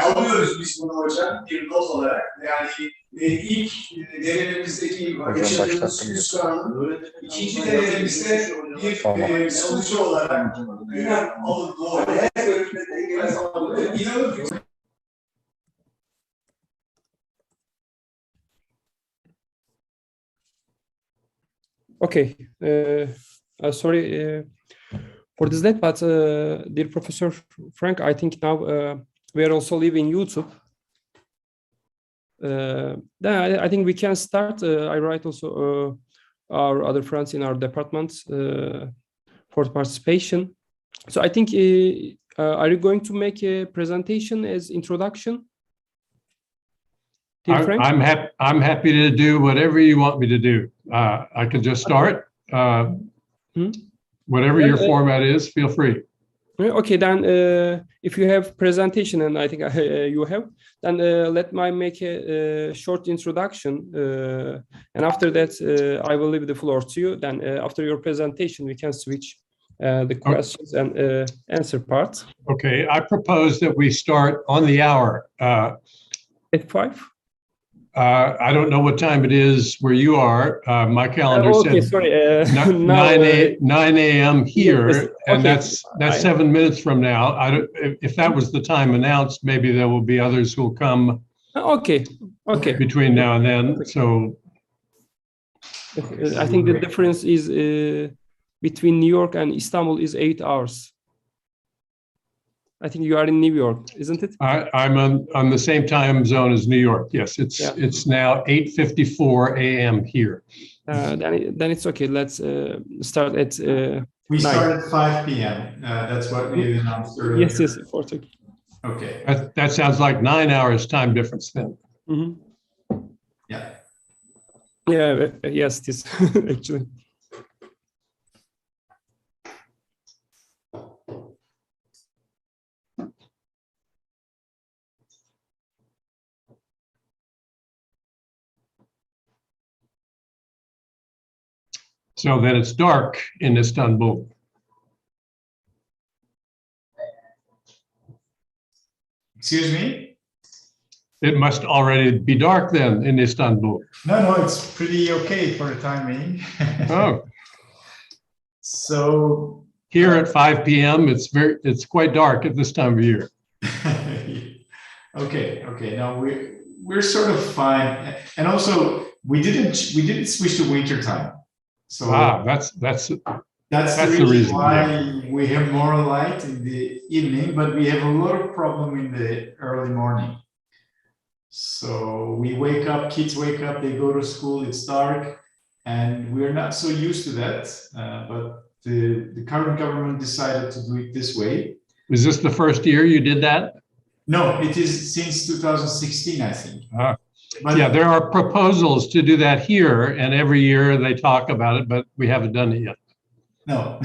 alıyoruz biz bunu hocam bir not olarak. Yani ilk denememizdeki yaşadığımız hüsranın ikinci denememizde bir sonucu olarak alındı. Her bölümde biraz alındı. İnanın ki Okay, sorry for this late, but dear Professor Frank, I think now we are also live in YouTube. Then I think we can start. I write also our other friends in our department for participation. So I think, are you going to make a presentation as introduction? I'm happy to do whatever you want me to do. I can just start. Whatever your format is, feel free. Okay, then if you have presentation, and I think you have, then let me make a short introduction, and after that I will leave the floor to you. Then after your presentation, we can switch the questions and answer part. Okay, I propose that we start on the hour. At 5? I don't know what time it is where you are. My calendar okay, said sorry. 9 a.m. here, yes, and okay. that's 7 minutes from now. I don't, if that was the time announced, maybe there will be others who will come. Okay. Between now and then. So I think the difference is between New York and Istanbul is 8 hours. I think you are in New York, isn't it? I'm on the same time zone as New York. Yes, it's now 8:54 a.m. here. Then it's okay. Let's start at. We start at 5 p.m. That's what we announced earlier. Yes, for Turkey. Okay. That sounds like 9 hours time difference then. Yeah. Yeah. Yes, it is actually. So then it's dark in Istanbul. Excuse me? It must already be dark then in Istanbul. No, it's pretty okay for the time being. Oh. So here at 5 p.m. it's quite dark at this time of year. Okay. Now we're sort of fine, and also we didn't switch to winter time. So that's the reason why we have more light in the evening, but we have a lot of problem in the early morning. So we wake up, kids wake up, they go to school, it's dark, and we're not so used to that. But the current government decided to do it this way. Is this the first year you did that? No, it is since 2016, I think. But yeah, there are proposals to do that here, and every year they talk about it, but we haven't done it yet. No.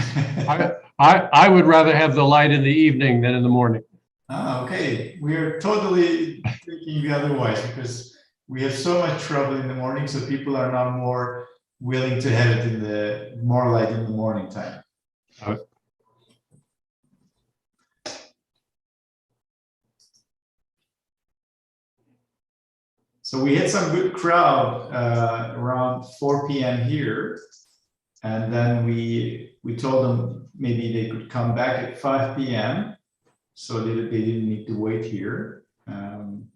I would rather have the light in the evening than in the morning. Okay. We're totally thinking otherwise, because we have so much trouble in the morning, so people are now more willing to have it in the more light in the morning time. So we had some good crowd around 4 p.m. here, and then we told them maybe they could come back at 5 p.m. so that they didn't need to wait here. In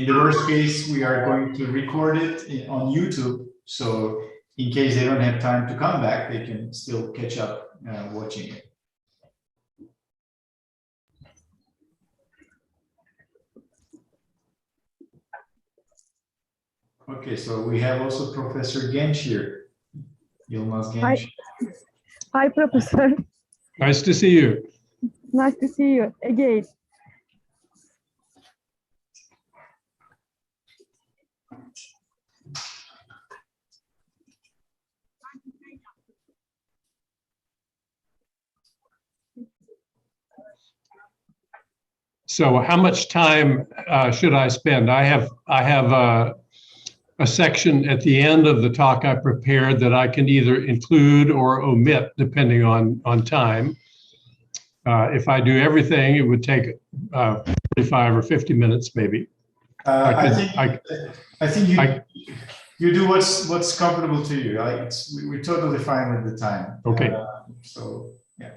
the worst case, we are going to record it on YouTube, so in case they don't have time to come back, they can still catch up watching it. Okay, so we have also Professor Genç here. Yılmaz Genç. Hi, Professor. Nice to see you. Nice to see you again. So how much time should I spend? I have a section at the end of the talk I prepared that I can either include or omit depending on time. If I do everything, it would take 45 or 50 minutes, maybe. I think you do what's comfortable to you. We're totally fine with the time. Okay. So yeah.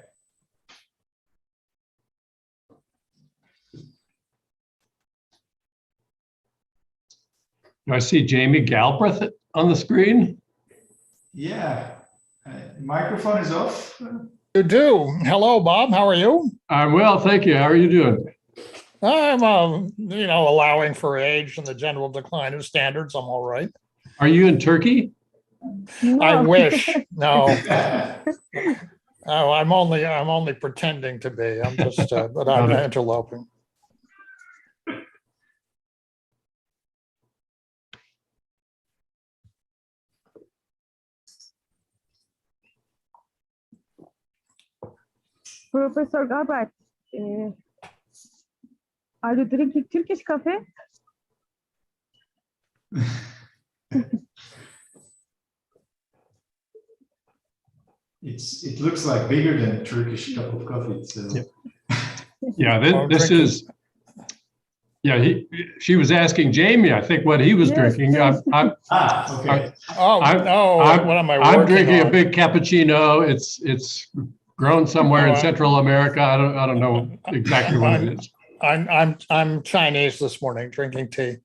Do I see Jamie Galbraith on the screen? Yeah. Microphone is off. You do. Hello, Bob. How are you? I'm well, thank you. How are you doing? I'm, allowing for age and the general decline of standards. I'm all right. Are you in Turkey? No. I wish. No. Oh, I'm only pretending to be. I'm just, but I'm interloping. Professor Galbraith, are you drinking Turkish coffee? It looks like bigger than a Turkish cup of coffee. So. Yeah, this is. Yeah, she was asking Jamie, I think, what he was drinking. Yes. Okay. What am I I'm working drinking on? a big cappuccino. It's grown somewhere in Central America. I don't know exactly what it is. I'm Chinese this morning, drinking tea.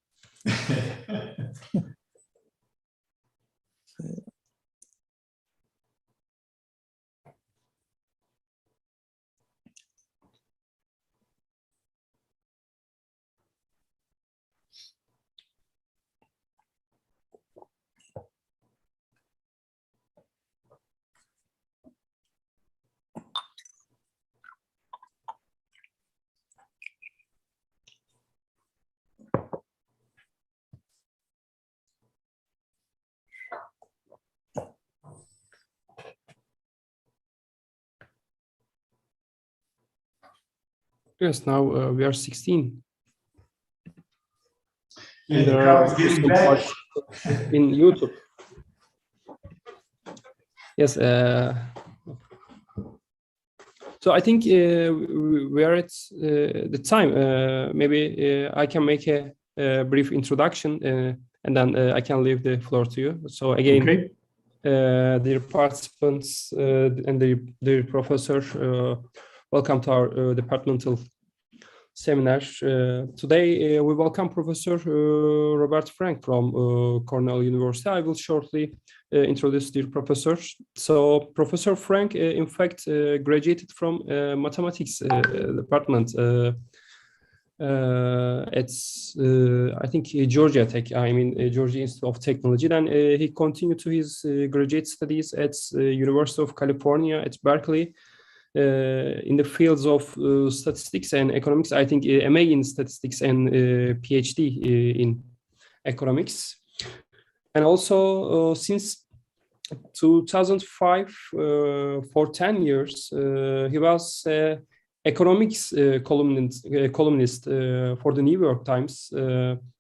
Yes, now we are 16. Yeah, the crowd is getting back. In YouTube. Yes. So I think we are at the time. Maybe I can make a brief introduction and then I can leave the floor to you. So again, Okay. dear participants and dear professor, welcome to our departmental seminar. Today we welcome Professor Robert Frank from Cornell University. I will shortly introduce dear professor. So Professor Frank, in fact, graduated from mathematics department at I think Georgia Tech. Georgia Institute of Technology. Then he continued to his graduate studies at University of California at Berkeley. In the fields of statistics and economics, I think MA in statistics and PhD in economics. And also since 2005, for 10 years, he was economics columnist for the New York Times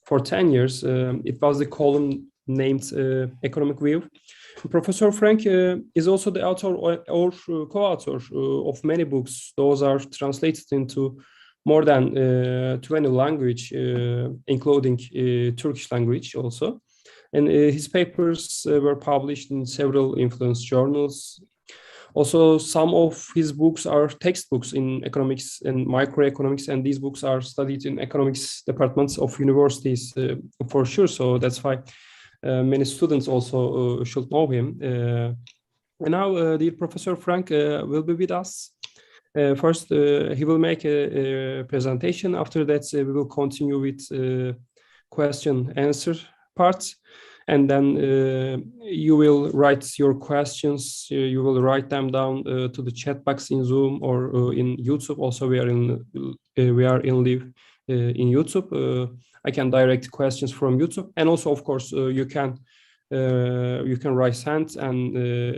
for 10 years. It was the column named Economic View. Professor Frank is also the author or co-author of many books. Those are translated into more than 20 languages, including Turkish language also. And his papers were published in several influence journals. Also, some of his books are textbooks in economics and microeconomics, and these books are studied in economics departments of universities for sure. So that's why many students also should know him. And now, dear Professor Frank will be with us. First, he will make a presentation. After that, we will continue with question-answer part. And then you will write your questions. You will write them down to the chat box in Zoom or in YouTube. Also, we are in live in YouTube. I can direct questions from YouTube, and also, of course, you can raise hands and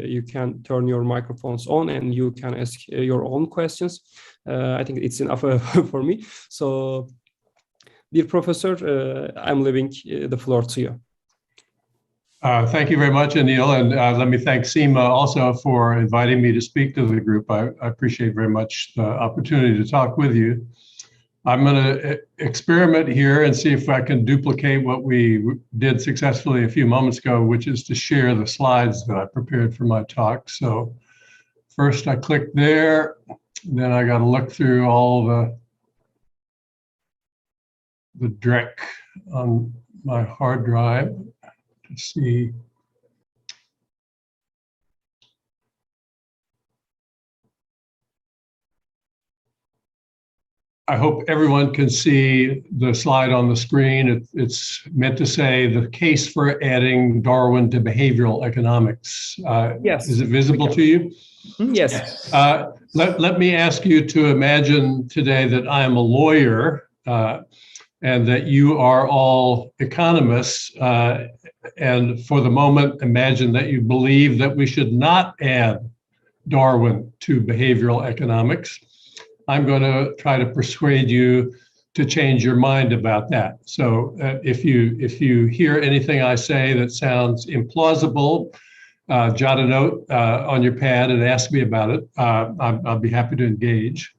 you can turn your microphones on and you can ask your own questions. I think it's enough for me. So, dear Professor, I'm leaving the floor to you. Thank you very much, Anil, and let me thank Seema also for inviting me to speak to the group. I appreciate very much the opportunity to talk with you. I'm going to experiment here and see if I can duplicate what we did successfully a few moments ago, which is to share the slides that I prepared for my talk. So first I click there, then I got to look through all the dreck on my hard drive to see. I hope everyone can see the slide on the screen. It's meant to say the case for adding Darwin to behavioral economics. Yes. Is it visible to you? Yes. Let me ask you to imagine today that I am a lawyer and that you are all economists. And for the moment, imagine that you believe that we should not add Darwin to behavioral economics. I'm going to try to persuade you to change your mind about that. So if you hear anything I say that sounds implausible, jot a note on your pad and ask me about it. I'll be happy to engage.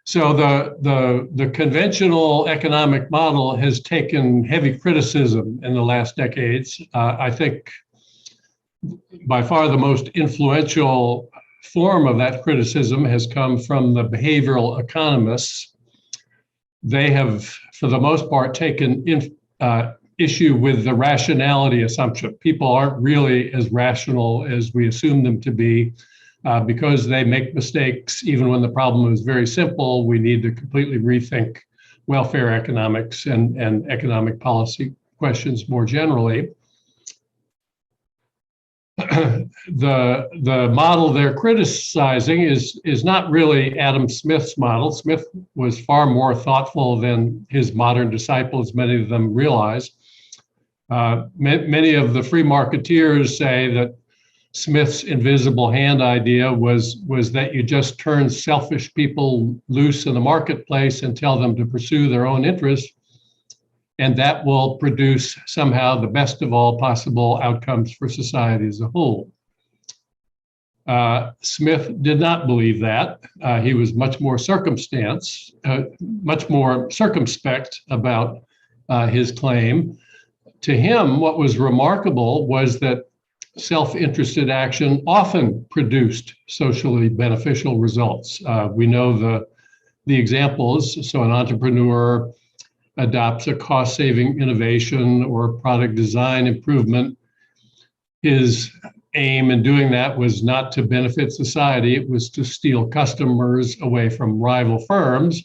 So the conventional economic model has taken heavy criticism in the last decades. I think by far the most influential form of that criticism has come from the behavioral economists. They have, for the most part, taken issue with the rationality assumption. People aren't really as rational as we assume them to be because they make mistakes. Even when the problem is very simple, we need to completely rethink welfare economics and economic policy questions more generally. The model they're criticizing is not really Adam Smith's model. Smith was far more thoughtful than his modern disciples, many of them realize. Many of the free marketeers say that Smith's invisible hand idea was that you just turn selfish people loose in the marketplace and tell them to pursue their own interests, and that will produce somehow the best of all possible outcomes for society as a whole. Smith did not believe that. He was much more circumspect about his claim. To him, what was remarkable was that self-interested action often produced socially beneficial results. We know the examples. So an entrepreneur adopts a cost-saving innovation or product design improvement. His aim in doing that was not to benefit society, it was to steal customers away from rival firms.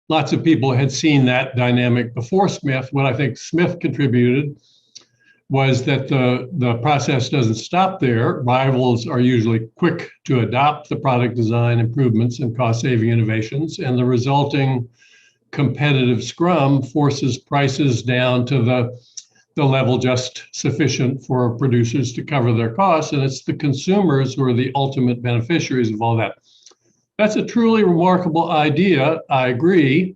Lots of people had seen that dynamic before Smith. What I think Smith contributed was that the process doesn't stop there. Rivals are usually quick to adopt the product design improvements and cost-saving innovations, and the resulting competitive scrum forces prices down to the level just sufficient for producers to cover their costs, and it's the consumers who are the ultimate beneficiaries of all that. That's a truly remarkable idea, I agree,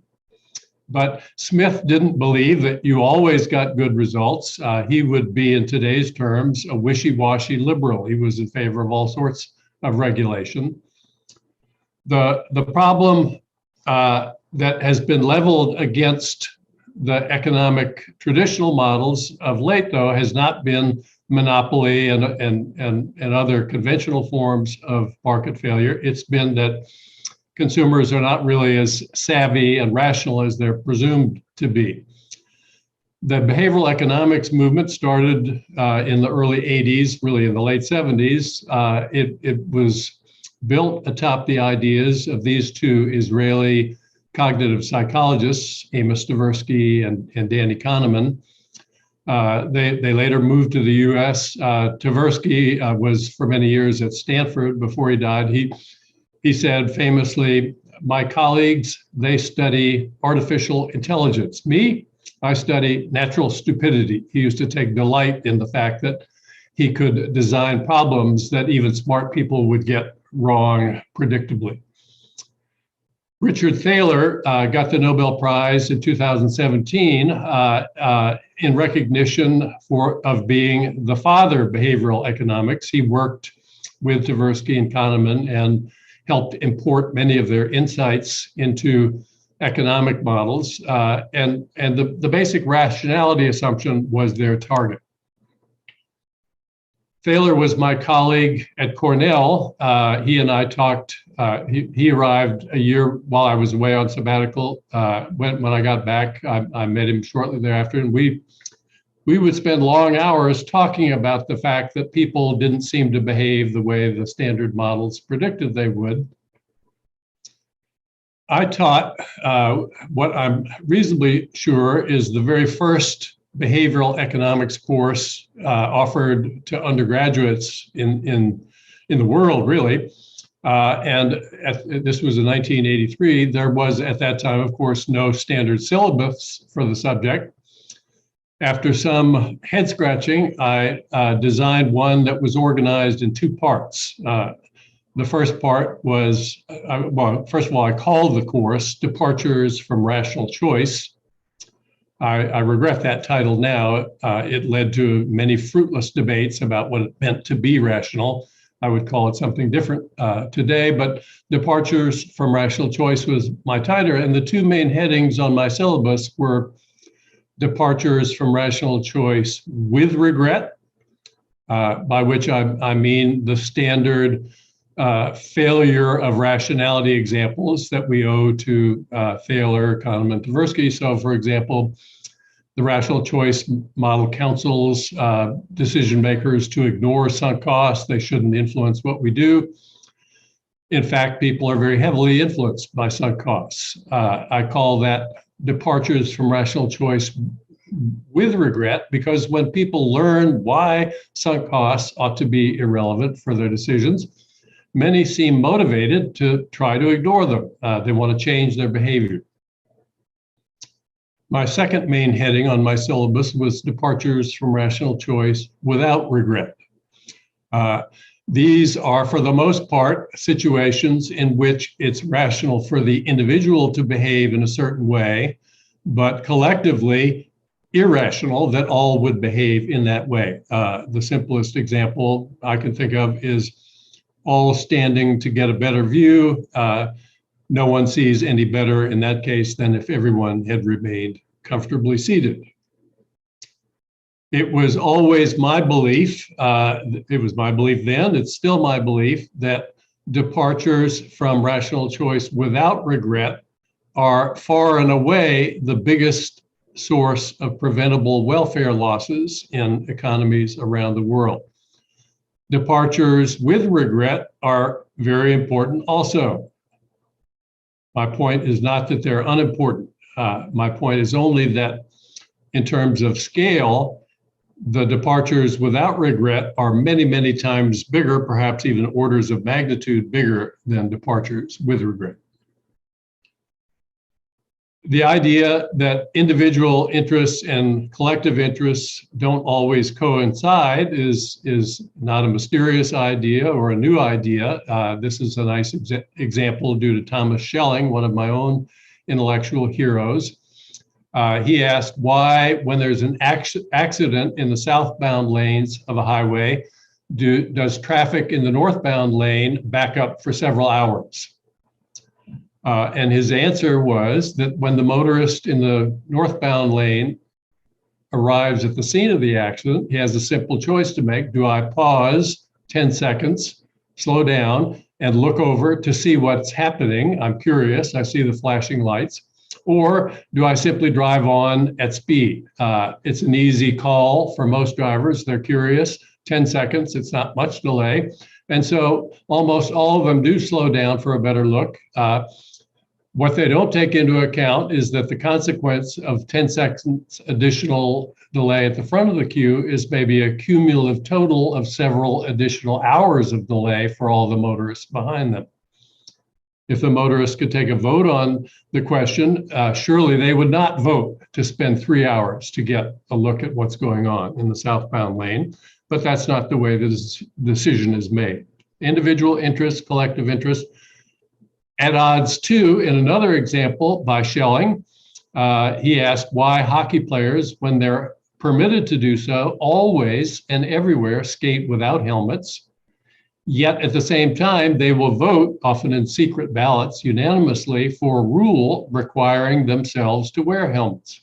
but Smith didn't believe that you always got good results. He would be, in today's terms, a wishy-washy liberal. He was in favor of all sorts of regulation. The problem that has been leveled against the economic traditional models of late, though, has not been monopoly and other conventional forms of market failure. It's been that consumers are not really as savvy and rational as they're presumed to be. The behavioral economics movement started in the early 80s, really in the late 70s. It was built atop the ideas of these two Israeli cognitive psychologists, Amos Tversky and Danny Kahneman. They later moved to the US. Tversky was for many years at Stanford before he died. He said famously, "My colleagues, they study artificial intelligence. Me, I study natural stupidity." He used to take delight in the fact that he could design problems that even smart people would get wrong predictably. Richard Thaler got the Nobel Prize in 2017 in recognition of being the father of behavioral economics. He worked with Tversky and Kahneman and helped import many of their insights into economic models. And the basic rationality assumption was their target. Thaler was my colleague at Cornell. He and I talked, he arrived a year while I was away on sabbatical. When I got back, I met him shortly thereafter, and we would spend long hours talking about the fact that people didn't seem to behave the way the standard models predicted they would. I taught what I'm reasonably sure is the very first behavioral economics course offered to undergraduates in the world, really. This was in 1983. There was, at that time, of course, no standard syllabus for the subject. After some head scratching, I designed one that was organized in two parts. The first part was, well, first of all, I called the course Departures from Rational Choice. I regret that title now. It led to many fruitless debates about what it meant to be rational. I would call it something different today, but Departures from Rational Choice was my title, and the two main headings on my syllabus were Departures from Rational Choice with Regret, by which I mean the standard failure of rationality examples that we owe to Thaler, Kahneman, Tversky. So, for example, the rational choice model counsels decision makers to ignore sunk costs. They shouldn't influence what we do. In fact, people are very heavily influenced by sunk costs. I call that departures from rational choice with regret, because when people learn why sunk costs ought to be irrelevant for their decisions, many seem motivated to try to ignore them. They want to change their behavior. My second main heading on my syllabus was Departures from Rational Choice without Regret. These are, for the most part, situations in which it's rational for the individual to behave in a certain way, but collectively irrational that all would behave in that way. The simplest example I can think of is all standing to get a better view. No one sees any better in that case than if everyone had remained comfortably seated. It was always my belief, it was my belief then, it's still my belief, that departures from rational choice without regret are far and away the biggest source of preventable welfare losses in economies around the world. Departures with regret are very important also. My point is not that they're unimportant. My point is only that in terms of scale, the departures without regret are many, many times bigger, perhaps even orders of magnitude bigger than departures with regret. The idea that individual interests and collective interests don't always coincide is not a mysterious idea or a new idea. This is a nice example due to Thomas Schelling, one of my own intellectual heroes. He asked why, when there's an accident in the southbound lanes of a highway, does traffic in the northbound lane back up for several hours? And his answer was that when the motorist in the northbound lane arrives at the scene of the accident, he has a simple choice to make. Do I pause 10 seconds, slow down, and look over to see what's happening? I'm curious, I see the flashing lights. Or do I simply drive on at speed? It's an easy call for most drivers. They're curious. 10 seconds, it's not much delay. And so almost all of them do slow down for a better look. What they don't take into account is that the consequence of 10 seconds additional delay at the front of the queue is maybe a cumulative total of several additional hours of delay for all the motorists behind them. If the motorists could take a vote on the question, surely they would not vote to spend 3 hours to get a look at what's going on in the southbound lane, but that's not the way this decision is made. Individual interest, collective interest, At odds too, in another example by Schelling, he asked why hockey players, when they're permitted to do so, always and everywhere skate without helmets, yet at the same time, they will vote, often in secret ballots, unanimously for a rule requiring themselves to wear helmets.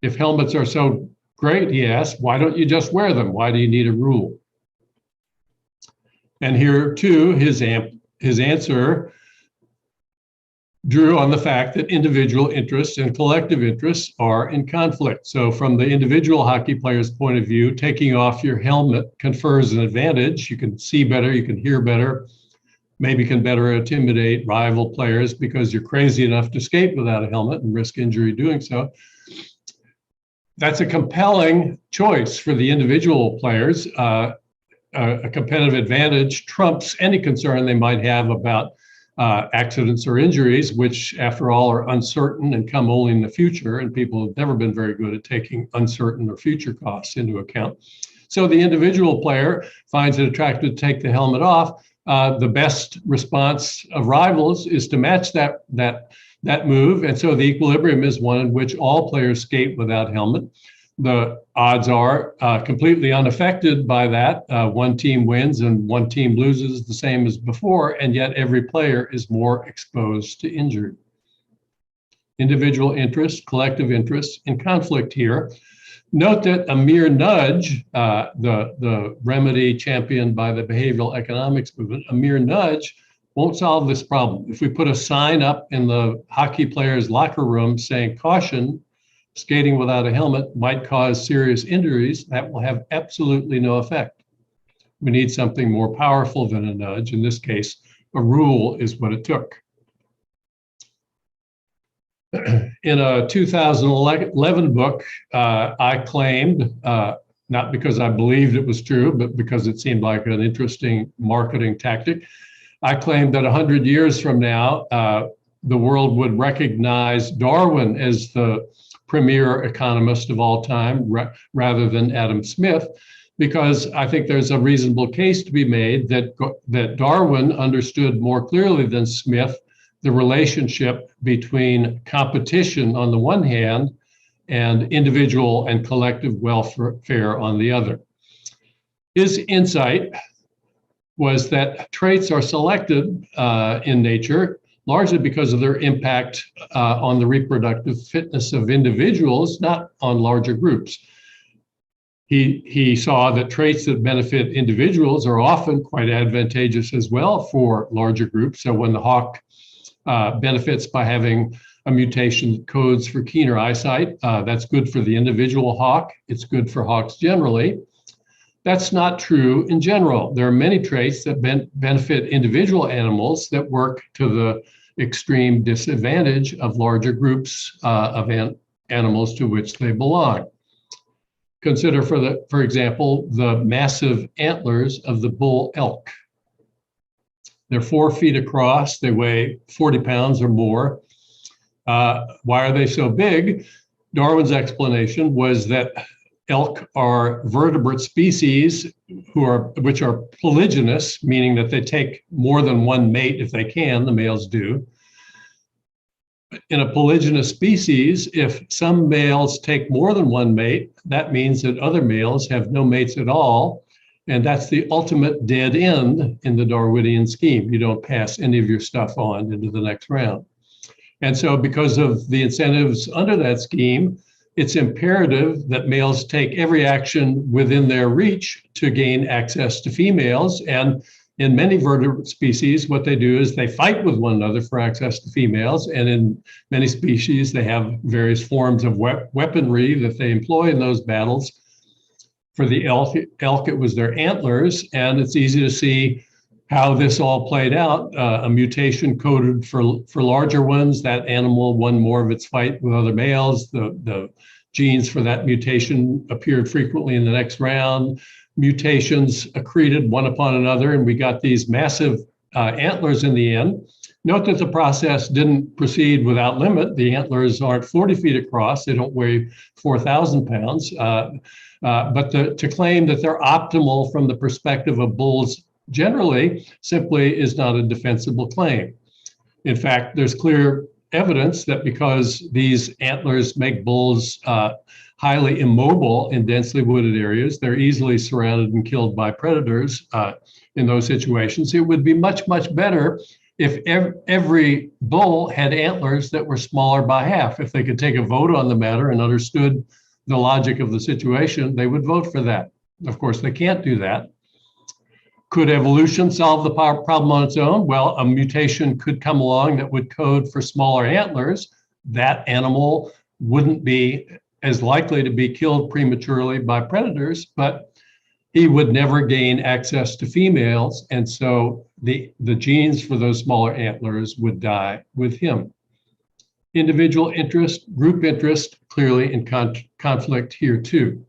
If helmets are so great, he asked, why don't you just wear them? Why do you need a rule? And here too, his answer drew on the fact that individual interests and collective interests are in conflict. So from the individual hockey player's point of view, taking off your helmet confers an advantage. You can see better, you can hear better, maybe can better intimidate rival players because you're crazy enough to skate without a helmet and risk injury doing so. That's a compelling choice for the individual players. A competitive advantage trumps any concern they might have about accidents or injuries, which after all are uncertain and come only in the future, and people have never been very good at taking uncertain or future costs into account. So the individual player finds it attractive to take the helmet off. The best response of rivals is to match that move, and so the equilibrium is one in which all players skate without helmet. The odds are completely unaffected by that. One team wins and one team loses the same as before, and yet every player is more exposed to injury. Individual interests, collective interests in conflict here. Note that a mere nudge, the remedy championed by the behavioral economics movement, a mere nudge won't solve this problem. If we put a sign up in the hockey players' locker room saying, caution, skating without a helmet might cause serious injuries, that will have absolutely no effect. We need something more powerful than a nudge. In this case, a rule is what it took. In a 2011 book, I claimed, not because I believed it was true, but because it seemed like an interesting marketing tactic, I claimed that 100 years from now, the world would recognize Darwin as the premier economist of all time, rather than Adam Smith, because I think there's a reasonable case to be made that Darwin understood more clearly than Smith the relationship between competition on the one hand and individual and collective welfare on the other. His insight was that traits are selected in nature largely because of their impact on the reproductive fitness of individuals, not on larger groups. He saw that traits that benefit individuals are often quite advantageous as well for larger groups. So when the hawk benefits by having a mutation that codes for keener eyesight, that's good for the individual hawk. It's good for hawks generally. That's not true in general. There are many traits that benefit individual animals that work to the extreme disadvantage of larger groups of animals to which they belong. Consider, for example, the massive antlers of the bull elk. They're 4 feet across. They weigh 40 pounds or more. Why are they so big? Darwin's explanation was that elk are vertebrate species which are polygynous, meaning that they take more than one mate if they can, the males do. In a polygynous species, if some males take more than one mate, that means that other males have no mates at all. And that's the ultimate dead end in the Darwinian scheme. You don't pass any of your stuff on into the next round. And so because of the incentives under that scheme, it's imperative that males take every action within their reach to gain access to females. And in many vertebrate species, what they do is they fight with one another for access to females. And in many species, they have various forms of weaponry that they employ in those battles. For the elk, it was their antlers. And it's easy to see how this all played out. A mutation coded for larger ones. That animal won more of its fight with other males. The genes for that mutation appeared frequently in the next round. Mutations accreted one upon another, and we got these massive antlers in the end. Note that the process didn't proceed without limit. The antlers aren't 40 feet across. They don't weigh 4,000 pounds. But to claim that they're optimal from the perspective of bulls generally simply is not a defensible claim. In fact, there's clear evidence that because these antlers make bulls highly immobile in densely wooded areas, they're easily surrounded and killed by predators in those situations. It would be much, much better if every bull had antlers that were smaller by half. If they could take a vote on the matter and understood the logic of the situation, they would vote for that. Of course, they can't do that. Could evolution solve the problem on its own? Well, a mutation could come along that would code for smaller antlers. That animal wouldn't be as likely to be killed prematurely by predators, but he would never gain access to females. And so the genes for those smaller antlers would die with him. Individual interest, group interest, clearly in conflict here too.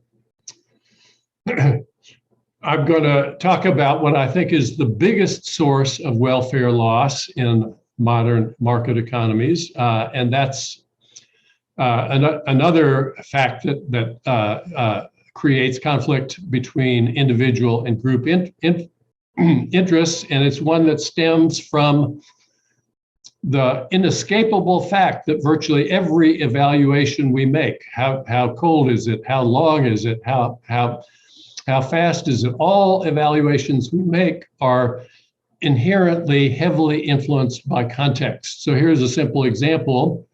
I'm going to talk about what I think is the biggest source of welfare loss in modern market economies, and that's another fact that creates conflict between individual and group interests, and it's one that stems from the inescapable fact that virtually every evaluation we make, how cold is it, how long is it, how fast is it, all evaluations we make are inherently heavily influenced by context. So here's a simple example.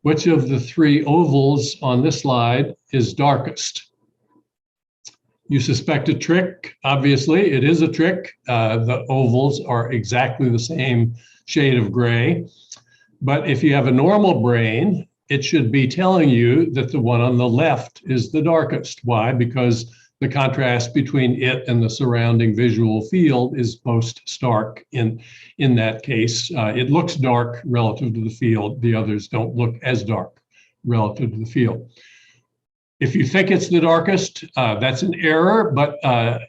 Which of the three ovals on this slide is darkest? You suspect a trick. Obviously, it is a trick. The ovals are exactly the same shade of gray. But if you have a normal brain, it should be telling you that the one on the left is the darkest. Why? Because the contrast between it and the surrounding visual field is most stark in that case. It looks dark relative to the field. The others don't look as dark relative to the field. If you think it's the darkest, that's an error, but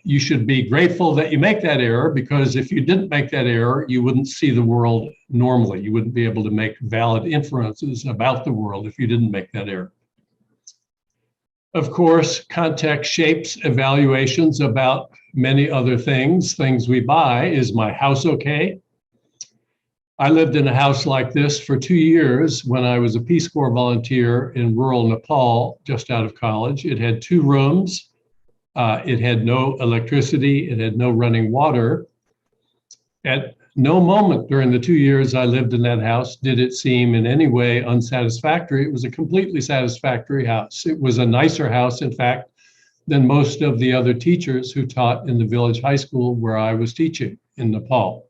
you should be grateful that you make that error, because if you didn't make that error, you wouldn't see the world normally. You wouldn't be able to make valid inferences about the world if you didn't make that error. Of course, context shapes evaluations about many other things we buy. Is my house okay? I lived in a house like this for 2 years when I was a Peace Corps volunteer in rural Nepal, just out of college. It had 2 rooms. It had no electricity. It had no running water. At no moment during the 2 years I lived in that house did it seem in any way unsatisfactory. It was a completely satisfactory house. It was a nicer house, in fact, than most of the other teachers who taught in the village high school where I was teaching in Nepal.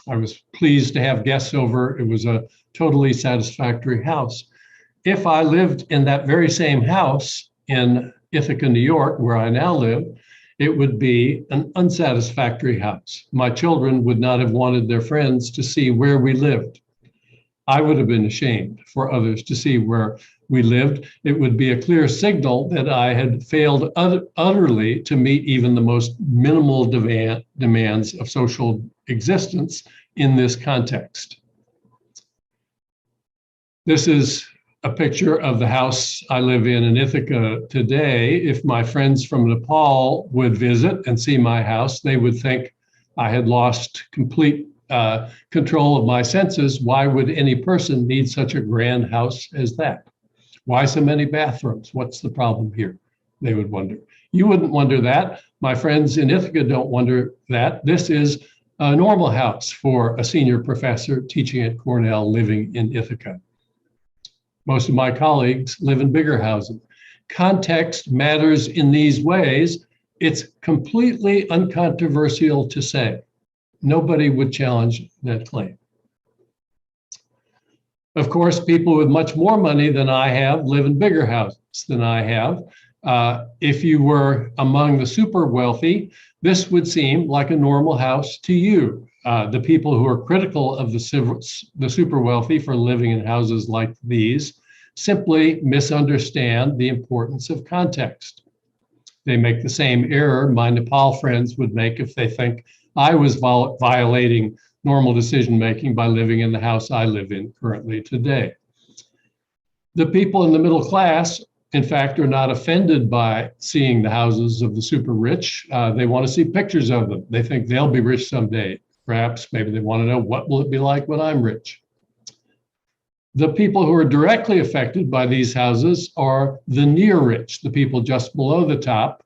I was pleased to have guests over. It was a totally satisfactory house. If I lived in that very same house in Ithaca, New York, where I now live, it would be an unsatisfactory house. My children would not have wanted their friends to see where we lived. I would have been ashamed for others to see where we lived. It would be a clear signal that I had failed utterly to meet even the most minimal demands of social existence in this context. This is a picture of the house I live in Ithaca today. If my friends from Nepal would visit and see my house, they would think I had lost complete control of my senses. Why would any person need such a grand house as that? Why so many bathrooms? What's the problem here? They would wonder. You wouldn't wonder that. My friends in Ithaca don't wonder that. This is a normal house for a senior professor teaching at Cornell living in Ithaca. Most of my colleagues live in bigger houses. Context matters in these ways. It's completely uncontroversial to say. Nobody would challenge that claim. Of course, people with much more money than I have live in bigger houses than I have. If you were among the super wealthy, this would seem like a normal house to you. The people who are critical of the super wealthy for living in houses like these simply misunderstand the importance of context. They make the same error my Nepal friends would make if they think I was violating normal decision-making by living in the house I live in currently today. The people in the middle class, in fact, are not offended by seeing the houses of the super rich. They want to see pictures of them. They think they'll be rich someday. Perhaps, maybe they want to know, what will it be like when I'm rich? The people who are directly affected by these houses are the near rich, the people just below the top.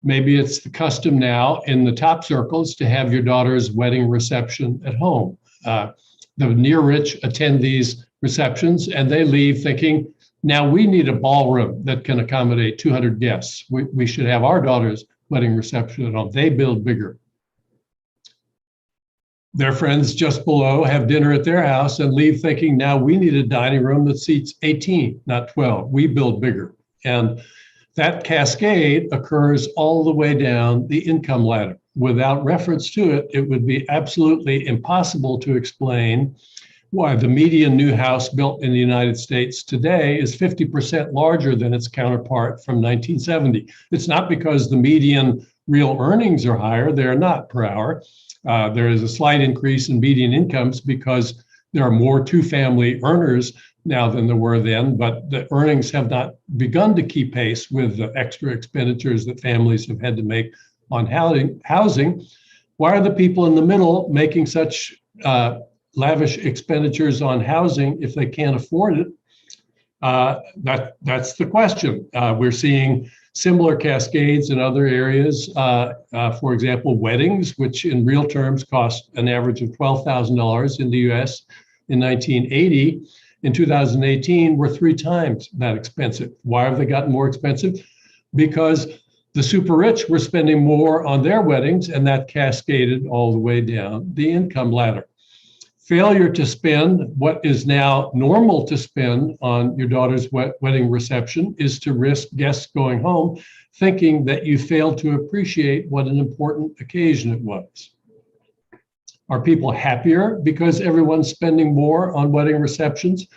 Maybe it's the custom now in the top circles to have your daughter's wedding reception at home. The near rich attend these receptions and they leave thinking, now we need a ballroom that can accommodate 200 guests. We should have our daughter's wedding reception at home. They build bigger. Their friends just below have dinner at their house and leave thinking, now we need a dining room that seats 18, not 12. We build bigger. And that cascade occurs all the way down the income ladder. Without reference to it, it would be absolutely impossible to explain why the median new house built in the United States today is 50% larger than its counterpart from 1970. It's not because the median real earnings are higher, they're not per hour. There is a slight increase in median incomes because there are more two-family earners now than there were then, but the earnings have not begun to keep pace with the extra expenditures that families have had to make on housing. Why are the people in the middle making such lavish expenditures on housing if they can't afford it? That's the question. We're seeing similar cascades in other areas. For example, weddings, which in real terms cost an average of $12,000 in the US in 1980, in 2018 were 3 times that expensive. Why have they gotten more expensive? Because the super rich were spending more on their weddings, and that cascaded all the way down the income ladder. Failure to spend what is now normal to spend on your daughter's wedding reception is to risk guests going home thinking that you failed to appreciate what an important occasion it was. Are people happier because everyone's spending more on wedding receptions?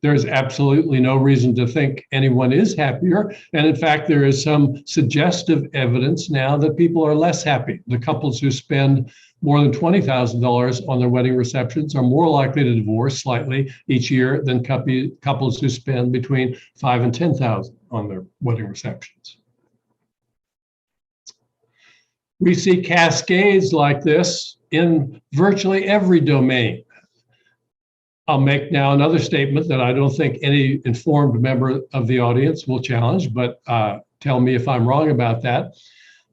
There's absolutely no reason to think anyone is happier. And in fact, there is some suggestive evidence now that people are less happy. The couples who spend more than $20,000 on their wedding receptions are more likely to divorce slightly each year than couples who spend between $5,000 and $10,000 on their wedding receptions. We see cascades like this in virtually every domain. I'll make now another statement that I don't think any informed member of the audience will challenge, but tell me if I'm wrong about that.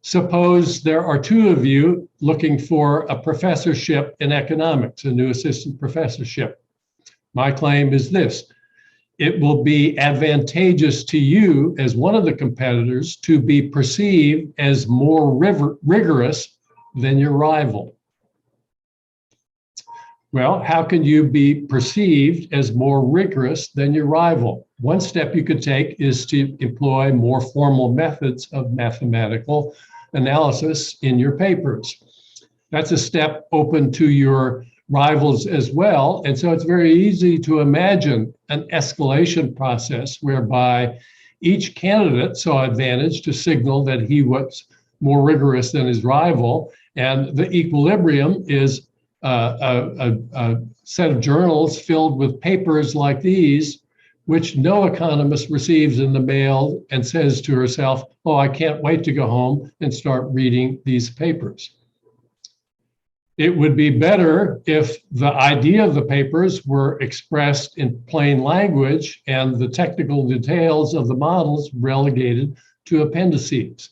Suppose there are 2 of you looking for a professorship in economics, a new assistant professorship. My claim is this: it will be advantageous to you as one of the competitors to be perceived as more rigorous than your rival. Well, how can you be perceived as more rigorous than your rival? One step you could take is to employ more formal methods of mathematical analysis in your papers. That's a step open to your rivals as well. And so it's very easy to imagine an escalation process whereby each candidate saw advantage to signal that he was more rigorous than his rival. And the equilibrium is a set of journals filled with papers like these, which no economist receives in the mail and says to herself, oh, I can't wait to go home and start reading these papers. It would be better if the idea of the papers were expressed in plain language and the technical details of the models relegated to appendices.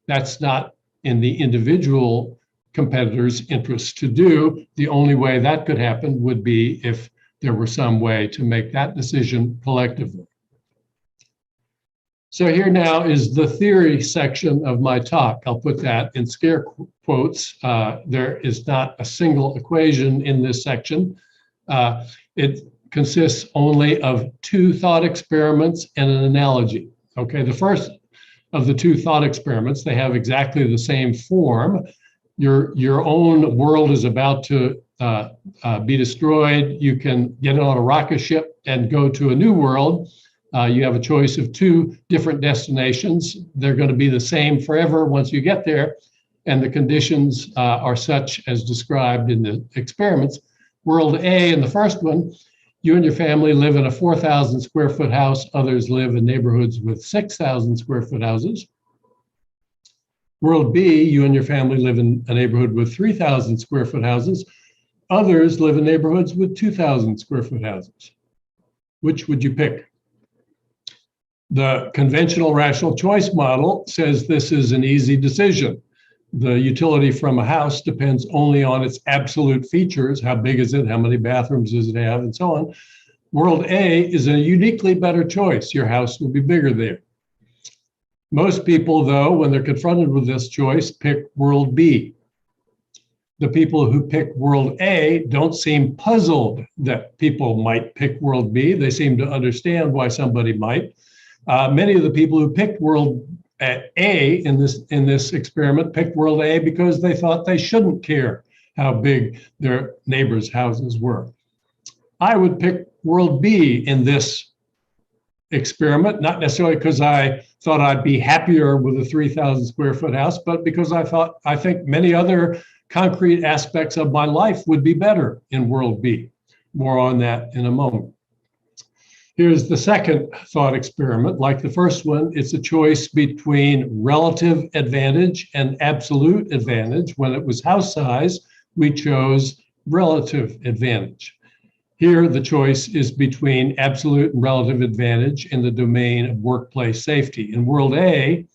That's not in the individual competitor's interest to do. The only way that could happen would be if there were some way to make that decision collectively. So here now is the theory section of my talk. I'll put that in scare quotes. There is not a single equation in this section. It consists only of 2 thought experiments and an analogy. Okay, the first of the 2 thought experiments, they have exactly the same form. Your own world is about to be destroyed. You can get on a rocket ship and go to a new world. You have a choice of 2 different destinations. They're going to be the same forever once you get there. And the conditions are such as described in the experiments. World A, in the first one, you and your family live in a 4,000 square foot house. Others live in neighborhoods with 6,000 square foot houses. World B, you and your family live in a neighborhood with 3,000 square foot houses. Others live in neighborhoods with 2,000 square foot houses. Which would you pick? The conventional rational choice model says this is an easy decision. The utility from a house depends only on its absolute features. How big is it? How many bathrooms does it have? And so on. World A is a uniquely better choice. Your house will be bigger there. Most people, though, when they're confronted with this choice, pick world B. The people who pick world A don't seem puzzled that people might pick world B. They seem to understand why somebody might. Many of the people who picked world A in this experiment picked world A because they thought they shouldn't care how big their neighbors' houses were. I would pick world B in this experiment, not necessarily because I thought I'd be happier with a 3,000 square foot house, but because I think many other concrete aspects of my life would be better in world B. More on that in a moment. Here's the second thought experiment. Like the first one, it's a choice between relative advantage and absolute advantage. When it was house size, we chose relative advantage. Here, the choice is between absolute and relative advantage in the domain of workplace safety. In world A,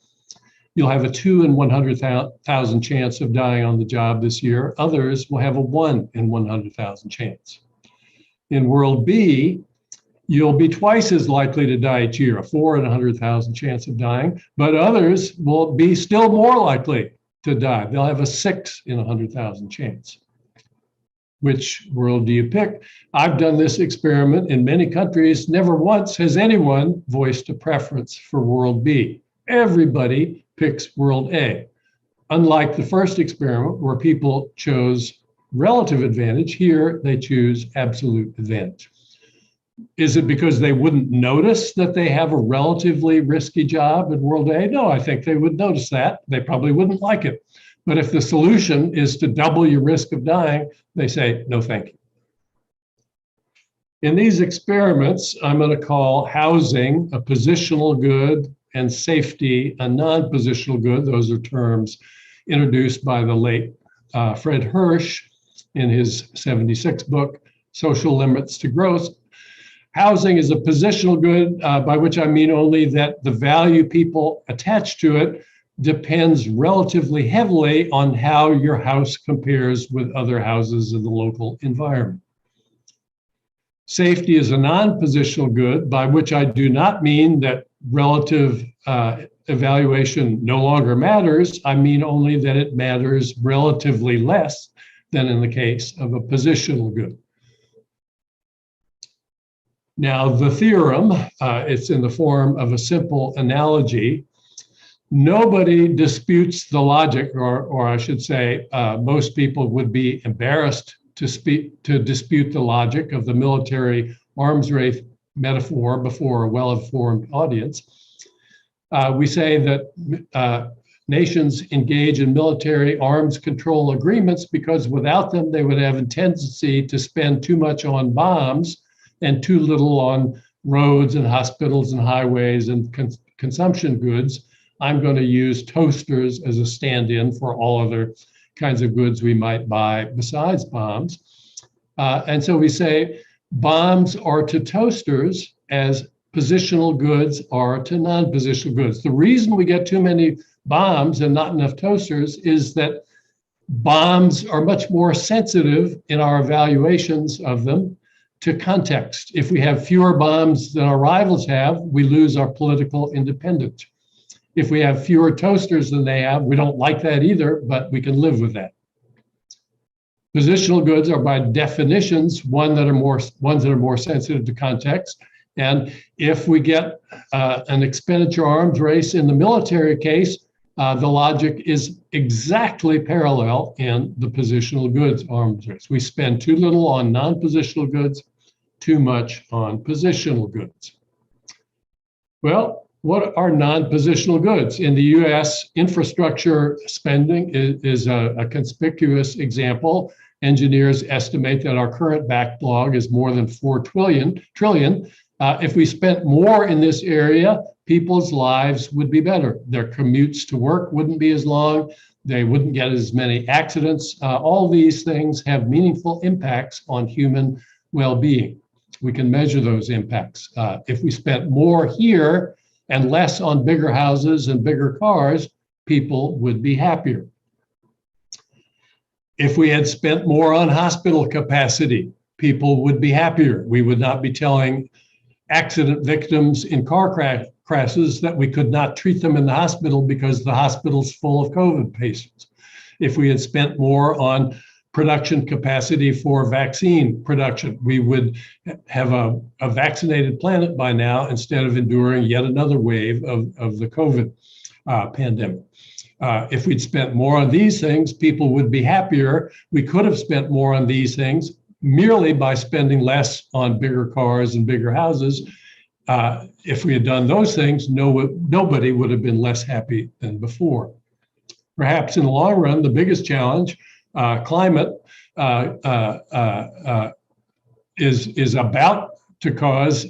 you'll have a 2 in 100,000 chance of dying on the job this year. Others will have a 1 in 100,000 chance. In world B, you'll be twice as likely to die each year, a 4 in 100,000 chance of dying, but others will be still more likely to die. They'll have a 6 in 100,000 chance. Which world do you pick? I've done this experiment in many countries. Never once has anyone voiced a preference for world B. Everybody picks world A. Unlike the first experiment where people chose relative advantage, here they choose absolute advantage. Is it because they wouldn't notice that they have a relatively risky job in world A? No, I think they would notice that. They probably wouldn't like it. But if the solution is to double your risk of dying, they say, no, thank you. In these experiments, I'm going to call housing a positional good and safety a non-positional good. Those are terms introduced by the late Fred Hirsch in his 76 book, Social Limits to Growth. Housing is a positional good, by which I mean only that the value people attach to it depends relatively heavily on how your house compares with other houses in the local environment. Safety is a non-positional good, by which I do not mean that relative evaluation no longer matters. I mean only that it matters relatively less than in the case of a positional good. Now, the theorem, it's in the form of a simple analogy. Nobody disputes the logic, or I should say, most people would be embarrassed to dispute the logic of the military arms race metaphor before a well-informed audience. We say that nations engage in military arms control agreements because without them, they would have a tendency to spend too much on bombs and too little on roads and hospitals and highways and consumption goods. I'm going to use toasters as a stand-in for all other kinds of goods we might buy besides bombs. And so we say bombs are to toasters as positional goods are to non-positional goods. The reason we get too many bombs and not enough toasters is that bombs are much more sensitive in our evaluations of them to context. If we have fewer bombs than our rivals have, we lose our political independence. If we have fewer toasters than they have, we don't like that either, but we can live with that. Positional goods are by definitions ones that are more sensitive to context. And if we get an expenditure arms race in the military case, the logic is exactly parallel in the positional goods arms race. We spend too little on non-positional goods, too much on positional goods. Well, what are non-positional goods? In the US, infrastructure spending is a conspicuous example. Engineers estimate that our current backlog is more than 4 trillion. If we spent more in this area, people's lives would be better. Their commutes to work wouldn't be as long. They wouldn't get as many accidents. All these things have meaningful impacts on human well-being. We can measure those impacts. If we spent more here and less on bigger houses and bigger cars, people would be happier. If we had spent more on hospital capacity, people would be happier. We would not be telling accident victims in car crashes that we could not treat them in the hospital because the hospital's full of COVID patients. If we had spent more on production capacity for vaccine production, we would have a vaccinated planet by now instead of enduring yet another wave of the COVID pandemic. If we'd spent more on these things, people would be happier. We could have spent more on these things merely by spending less on bigger cars and bigger houses. If we had done those things, nobody would have been less happy than before. Perhaps in the long run, the biggest challenge, climate, is about to cause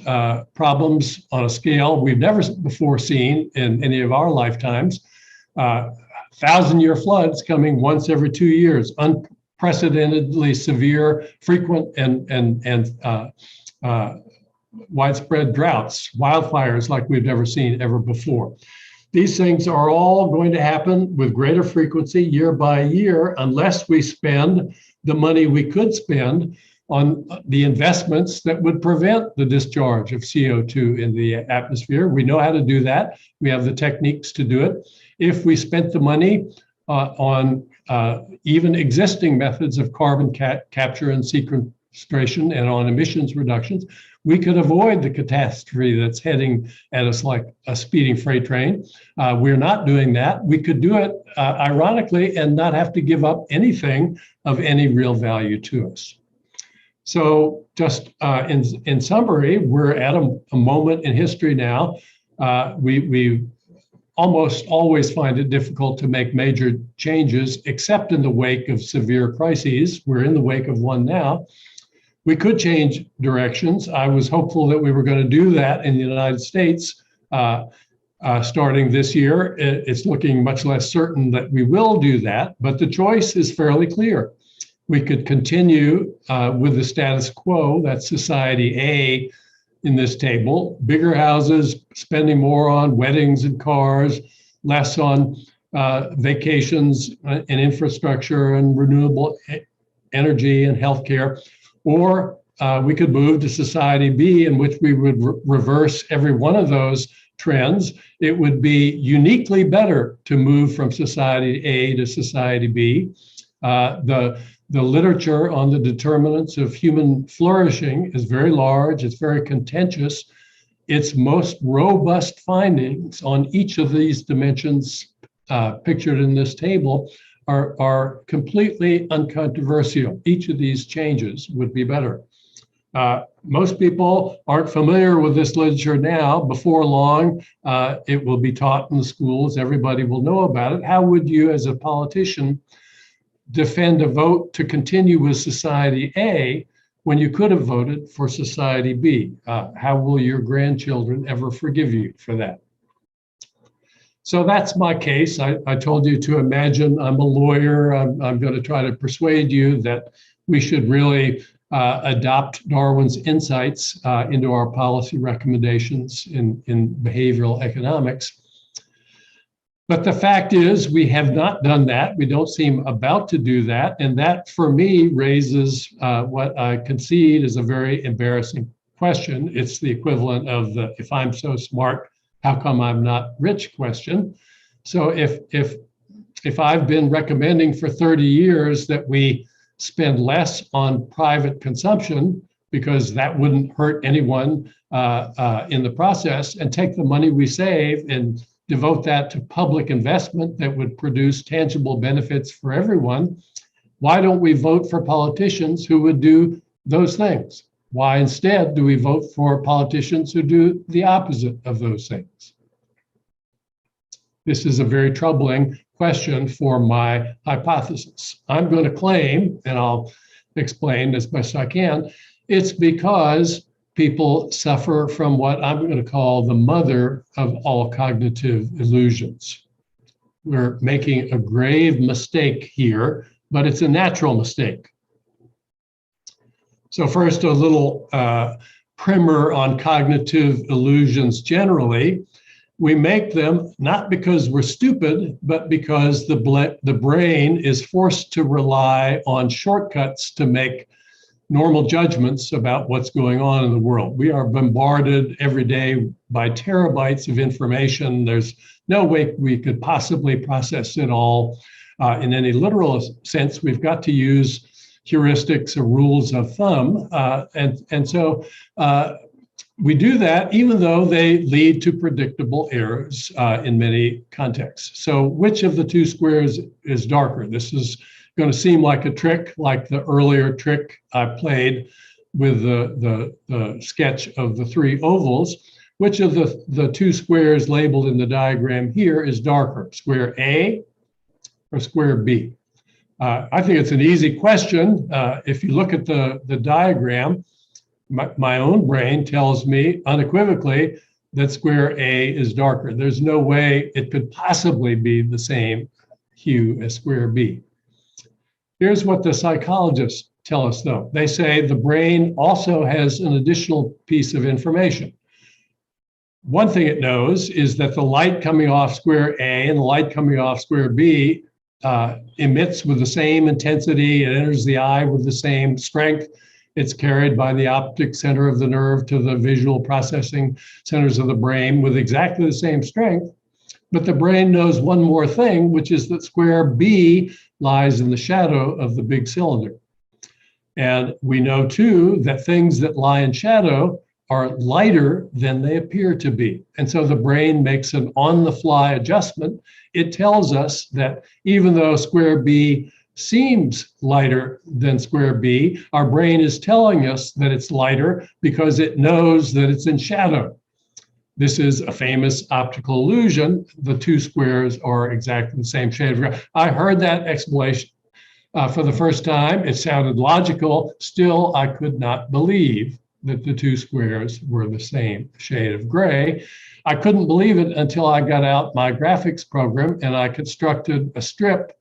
problems on a scale we've never before seen in any of our lifetimes. 1,000-year floods coming once every 2 years, unprecedentedly severe, frequent, and widespread droughts, wildfires like we've never seen ever before. These things are all going to happen with greater frequency year by year unless we spend the money we could spend on the investments that would prevent the discharge of CO2 in the atmosphere. We know how to do that. We have the techniques to do it. If we spent the money on even existing methods of carbon capture and sequestration and on emissions reductions, we could avoid the catastrophe that's heading at us like a speeding freight train. We're not doing that. We could do it ironically and not have to give up anything of any real value to us. So just in summary, we're at a moment in history now. We almost always find it difficult to make major changes, except in the wake of severe crises. We're in the wake of one now. We could change directions. I was hopeful that we were going to do that in the United States starting this year. It's looking much less certain that we will do that, but the choice is fairly clear. We could continue with the status quo, that's society A in this table, bigger houses, spending more on weddings and cars, less on vacations and infrastructure and renewable energy and healthcare. Or we could move to society B, in which we would reverse every one of those trends. It would be uniquely better to move from society A to society B. The literature on the determinants of human flourishing is very large, it's very contentious. Its most robust findings on each of these dimensions pictured in this table are completely uncontroversial. Each of these changes would be better. Most people aren't familiar with this literature now. Before long, it will be taught in the schools. Everybody will know about it. How would you, as a politician, defend a vote to continue with society A when you could have voted for society B? How will your grandchildren ever forgive you for that? So that's my case. I told you to imagine I'm a lawyer. I'm going to try to persuade you that we should really adopt Darwin's insights into our policy recommendations in behavioral economics. But the fact is, we have not done that. We don't seem about to do that. And that, for me, raises what I concede is a very embarrassing question. It's the equivalent of the, if I'm so smart, how come I'm not rich question. So if I've been recommending for 30 years that we spend less on private consumption, because that wouldn't hurt anyone in the process, and take the money we save and devote that to public investment that would produce tangible benefits for everyone, why don't we vote for politicians who would do those things? Why instead do we vote for politicians who do the opposite of those things? This is a very troubling question for my hypothesis. I'm going to claim, and I'll explain as best I can, it's because people suffer from what I'm going to call the mother of all cognitive illusions. We're making a grave mistake here, but it's a natural mistake. So first, a little primer on cognitive illusions generally. We make them not because we're stupid, but because the brain is forced to rely on shortcuts to make normal judgments about what's going on in the world. We are bombarded every day by terabytes of information. There's no way we could possibly process it all in any literal sense. We've got to use heuristics or rules of thumb. And so we do that even though they lead to predictable errors in many contexts. So which of the two squares is darker? This is going to seem like a trick, like the earlier trick I played with the sketch of the three ovals. Which of the two squares labeled in the diagram here is darker, square A or square B? I think it's an easy question. If you look at the diagram, my own brain tells me unequivocally that square A is darker. There's no way it could possibly be the same hue as square B. Here's what the psychologists tell us, though. They say the brain also has an additional piece of information. One thing it knows is that the light coming off square A and the light coming off square B emits with the same intensity. It enters the eye with the same strength. It's carried by the optic center of the nerve to the visual processing centers of the brain with exactly the same strength. But the brain knows one more thing, which is that square B lies in the shadow of the big cylinder. And we know too that things that lie in shadow are lighter than they appear to be. And so the brain makes an on-the-fly adjustment. It tells us that even though square B seems lighter than square B, our brain is telling us that it's lighter because it knows that it's in shadow. This is a famous optical illusion. The two squares are exactly the same shade of gray. I heard that explanation for the first time. It sounded logical. Still, I could not believe that the two squares were the same shade of gray. I couldn't believe it until I got out my graphics program and I constructed a strip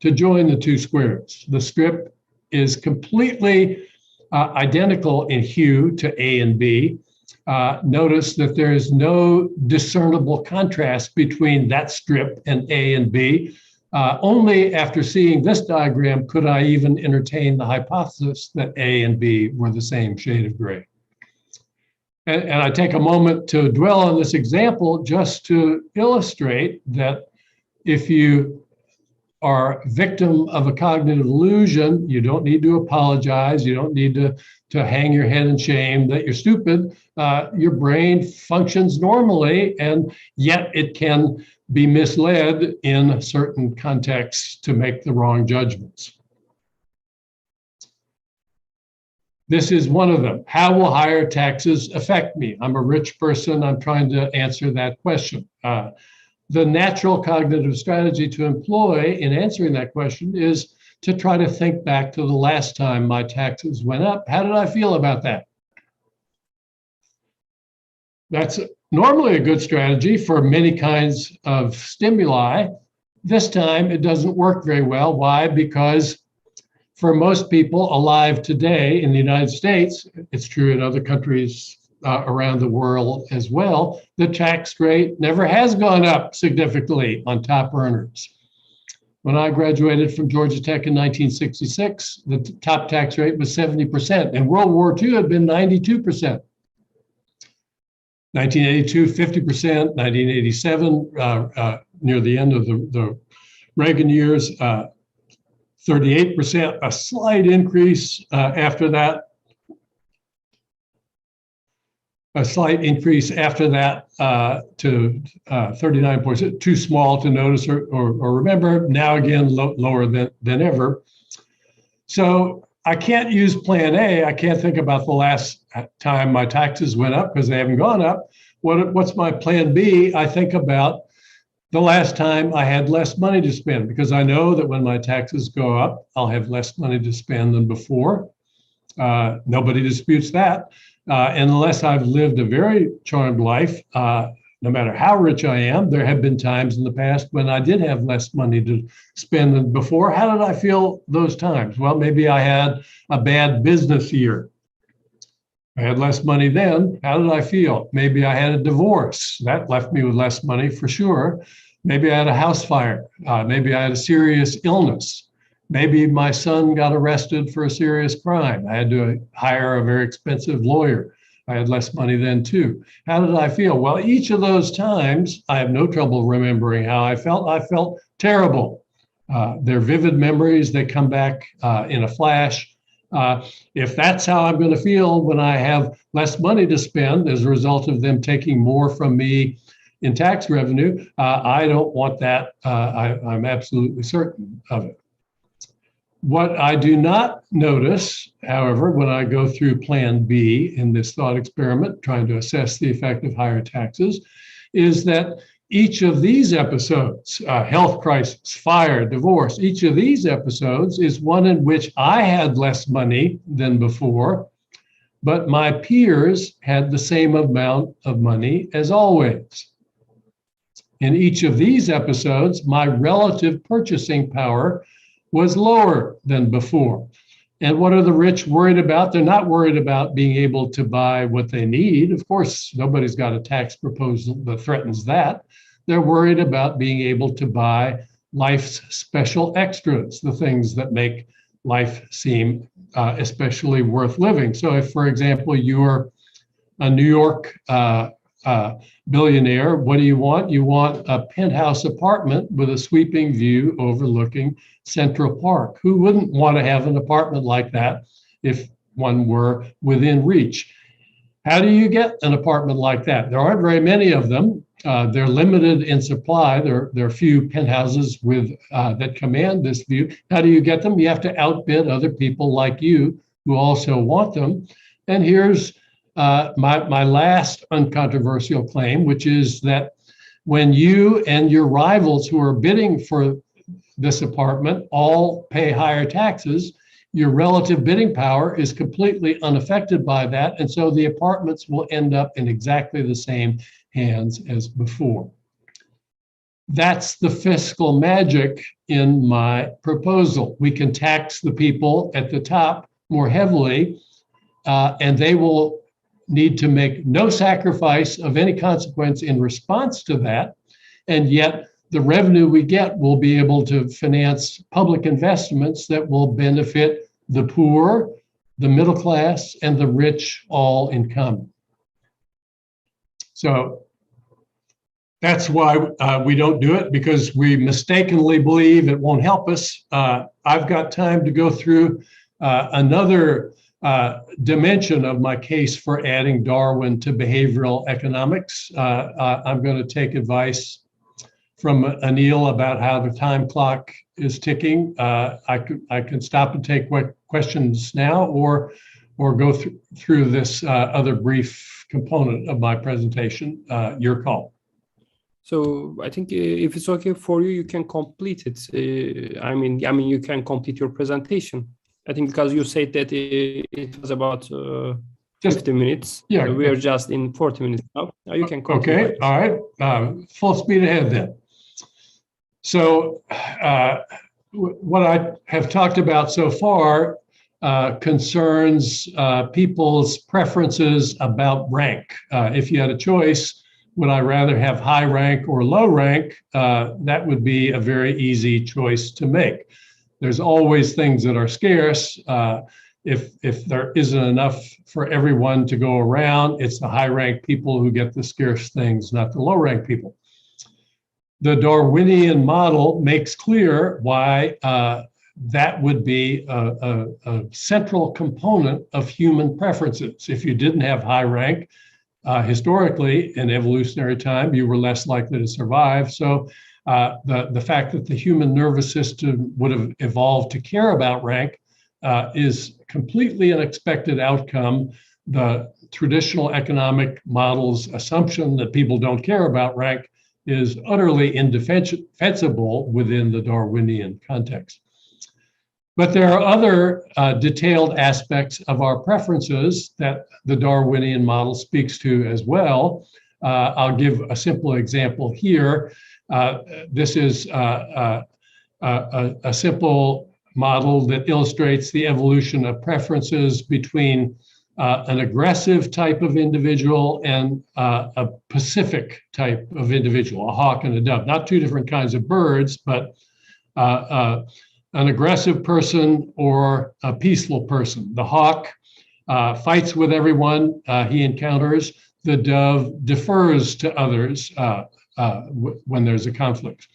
to join the two squares. The strip is completely identical in hue to A and B. Notice that there is no discernible contrast between that strip and A and B. Only after seeing this diagram could I even entertain the hypothesis that A and B were the same shade of gray. And I take a moment to dwell on this example just to illustrate that if you are a victim of a cognitive illusion, you don't need to apologize. You don't need to hang your head in shame that you're stupid. Your brain functions normally, and yet it can be misled in certain contexts to make the wrong judgments. This is one of them. How will higher taxes affect me? I'm a rich person. I'm trying to answer that question. The natural cognitive strategy to employ in answering that question is to try to think back to the last time my taxes went up. How did I feel about that? That's normally a good strategy for many kinds of stimuli. This time it doesn't work very well. Why? Because for most people alive today in the United States, it's true in other countries around the world as well, the tax rate never has gone up significantly on top earners. When I graduated from Georgia Tech in 1966, the top tax rate was 70%, and World War II had been 92%. 1982, 50%, 1987, near the end of the Reagan years, 38%, a slight increase after that. A slight increase after that to 39%, too small to notice or remember. Now again, lower than ever. So I can't use plan A. I can't think about the last time my taxes went up because they haven't gone up. What's my plan B? I think about the last time I had less money to spend, because I know that when my taxes go up, I'll have less money to spend than before. Nobody disputes that. And unless I've lived a very charmed life, no matter how rich I am, there have been times in the past when I did have less money to spend than before. How did I feel those times? Well, maybe I had a bad business year. I had less money then. How did I feel? Maybe I had a divorce. That left me with less money for sure. Maybe I had a house fire. Maybe I had a serious illness. Maybe my son got arrested for a serious crime. I had to hire a very expensive lawyer. I had less money then too. How did I feel? Well, each of those times, I have no trouble remembering how I felt. I felt terrible. They're vivid memories. They come back in a flash. If that's how I'm going to feel when I have less money to spend as a result of them taking more from me in tax revenue, I don't want that. I'm absolutely certain of it. What I do not notice, however, when I go through Plan B in this thought experiment, trying to assess the effect of higher taxes, is that each of these episodes, health crisis, fire, divorce, each of these episodes is one in which I had less money than before, but my peers had the same amount of money as always. In each of these episodes, my relative purchasing power was lower than before. And what are the rich worried about? They're not worried about being able to buy what they need. Of course, nobody's got a tax proposal that threatens that. They're worried about being able to buy life's special extras, the things that make life seem especially worth living. So if, for example, you're a New York billionaire, what do you want? You want a penthouse apartment with a sweeping view overlooking Central Park. Who wouldn't want to have an apartment like that if one were within reach? How do you get an apartment like that? There aren't very many of them. They're limited in supply. There are few penthouses with that command this view. How do you get them? You have to outbid other people like you who also want them. And here's my last uncontroversial claim, which is that when you and your rivals who are bidding for this apartment all pay higher taxes, your relative bidding power is completely unaffected by that. And so the apartments will end up in exactly the same hands as before. That's the fiscal magic in my proposal. We can tax the people at the top more heavily, and they will need to make no sacrifice of any consequence in response to that. And yet the revenue we get will be able to finance public investments that will benefit the poor, the middle class, and the rich all in common. So that's why we don't do it, because we mistakenly believe it won't help us. I've got time to go through another dimension of my case for adding Darwin to behavioral economics. I'm going to take advice from Anil about how the time clock is ticking. I can stop and take questions now, or go through this other brief component of my presentation. Your call. So I think if it's okay for you, you can complete it. I mean, you can complete your presentation. I think because you said that it was about 50 minutes. Yeah, we are just in 40 minutes now. You can continue. Okay, all right. Full speed ahead then. So what I have talked about so far concerns people's preferences about rank. If you had a choice, would I rather have high rank or low rank? That would be a very easy choice to make. There's always things that are scarce. If there isn't enough for everyone to go around, it's the high rank people who get the scarce things, not the low rank people. The Darwinian model makes clear why that would be a central component of human preferences. If you didn't have high rank, historically in evolutionary time, you were less likely to survive. So the fact that the human nervous system would have evolved to care about rank is completely unexpected outcome. The traditional economic model's assumption that people don't care about rank is utterly indefensible within the Darwinian context. But there are other detailed aspects of our preferences that the Darwinian model speaks to as well. I'll give a simple example here. This is a simple model that illustrates the evolution of preferences between an aggressive type of individual and a pacific type of individual, a hawk and a dove. Not two different kinds of birds, but an aggressive person or a peaceful person. The hawk fights with everyone he encounters. The dove defers to others when there's a conflict.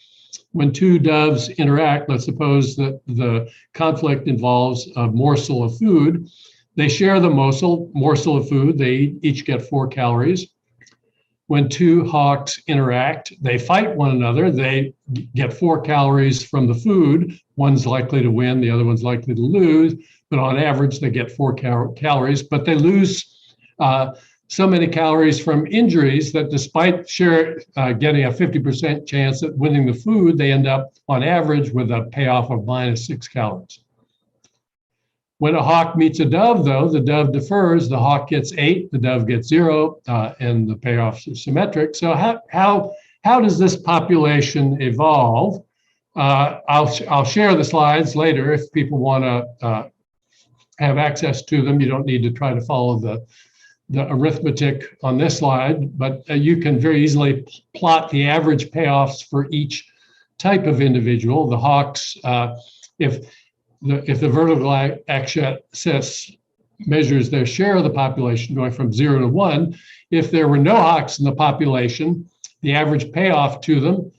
When two doves interact, let's suppose that the conflict involves a morsel of food. They share the morsel of food. They each get 4 calories. When two hawks interact, they fight one another. They get 4 calories from the food. One's likely to win, the other one's likely to lose. But on average, they get 4 calories. But they lose so many calories from injuries that despite getting a 50% chance at winning the food, they end up on average with a payoff of -6 calories. When a hawk meets a dove, though, the dove defers, the hawk gets 8, the dove gets 0, and the payoffs are symmetric. So how does this population evolve? I'll share the slides later if people want to have access to them. You don't need to try to follow the arithmetic on this slide, but you can very easily plot the average payoffs for each type of individual. The hawks, if the vertical axis measures their share of the population going from 0 to 1, if there were no hawks in the population, the average payoff to them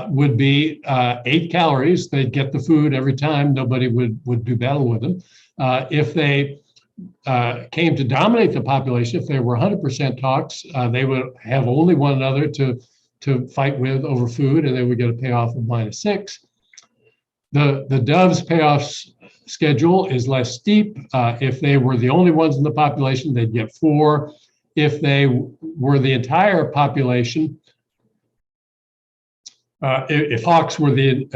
would be 8 calories. They'd get the food every time. Nobody would do battle with them. If they came to dominate the population, if there were 100% hawks, they would have only one another to fight with over food, and they would get a payoff of -6. The dove's payoffs schedule is less steep. If they were the only ones in the population, they'd get 4. If they were the entire population, if hawks were the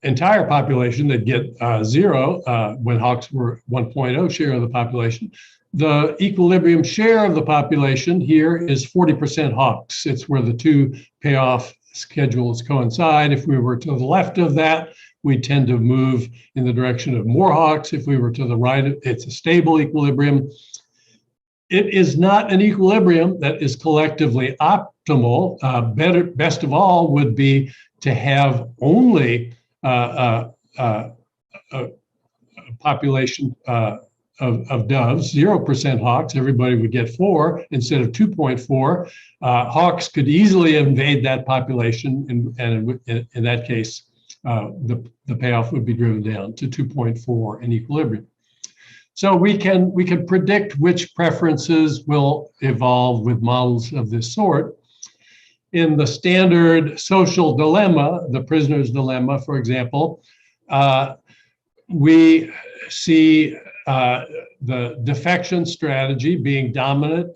entire population, they'd get 0 when hawks were 1.0 share of the population. The equilibrium share of the population here is 40% hawks. It's where the two payoff schedules coincide. If we were to the left of that, we tend to move in the direction of more hawks. If we were to the right, it's a stable equilibrium. It is not an equilibrium that is collectively optimal. Best of all would be to have only a population of doves, 0% hawks, everybody would get 4 instead of 2.4. Hawks could easily invade that population, and in that case, the payoff would be driven down to 2.4 in equilibrium. So we can predict which preferences will evolve with models of this sort. In the standard social dilemma, the prisoner's dilemma, for example, we see the defection strategy being dominant.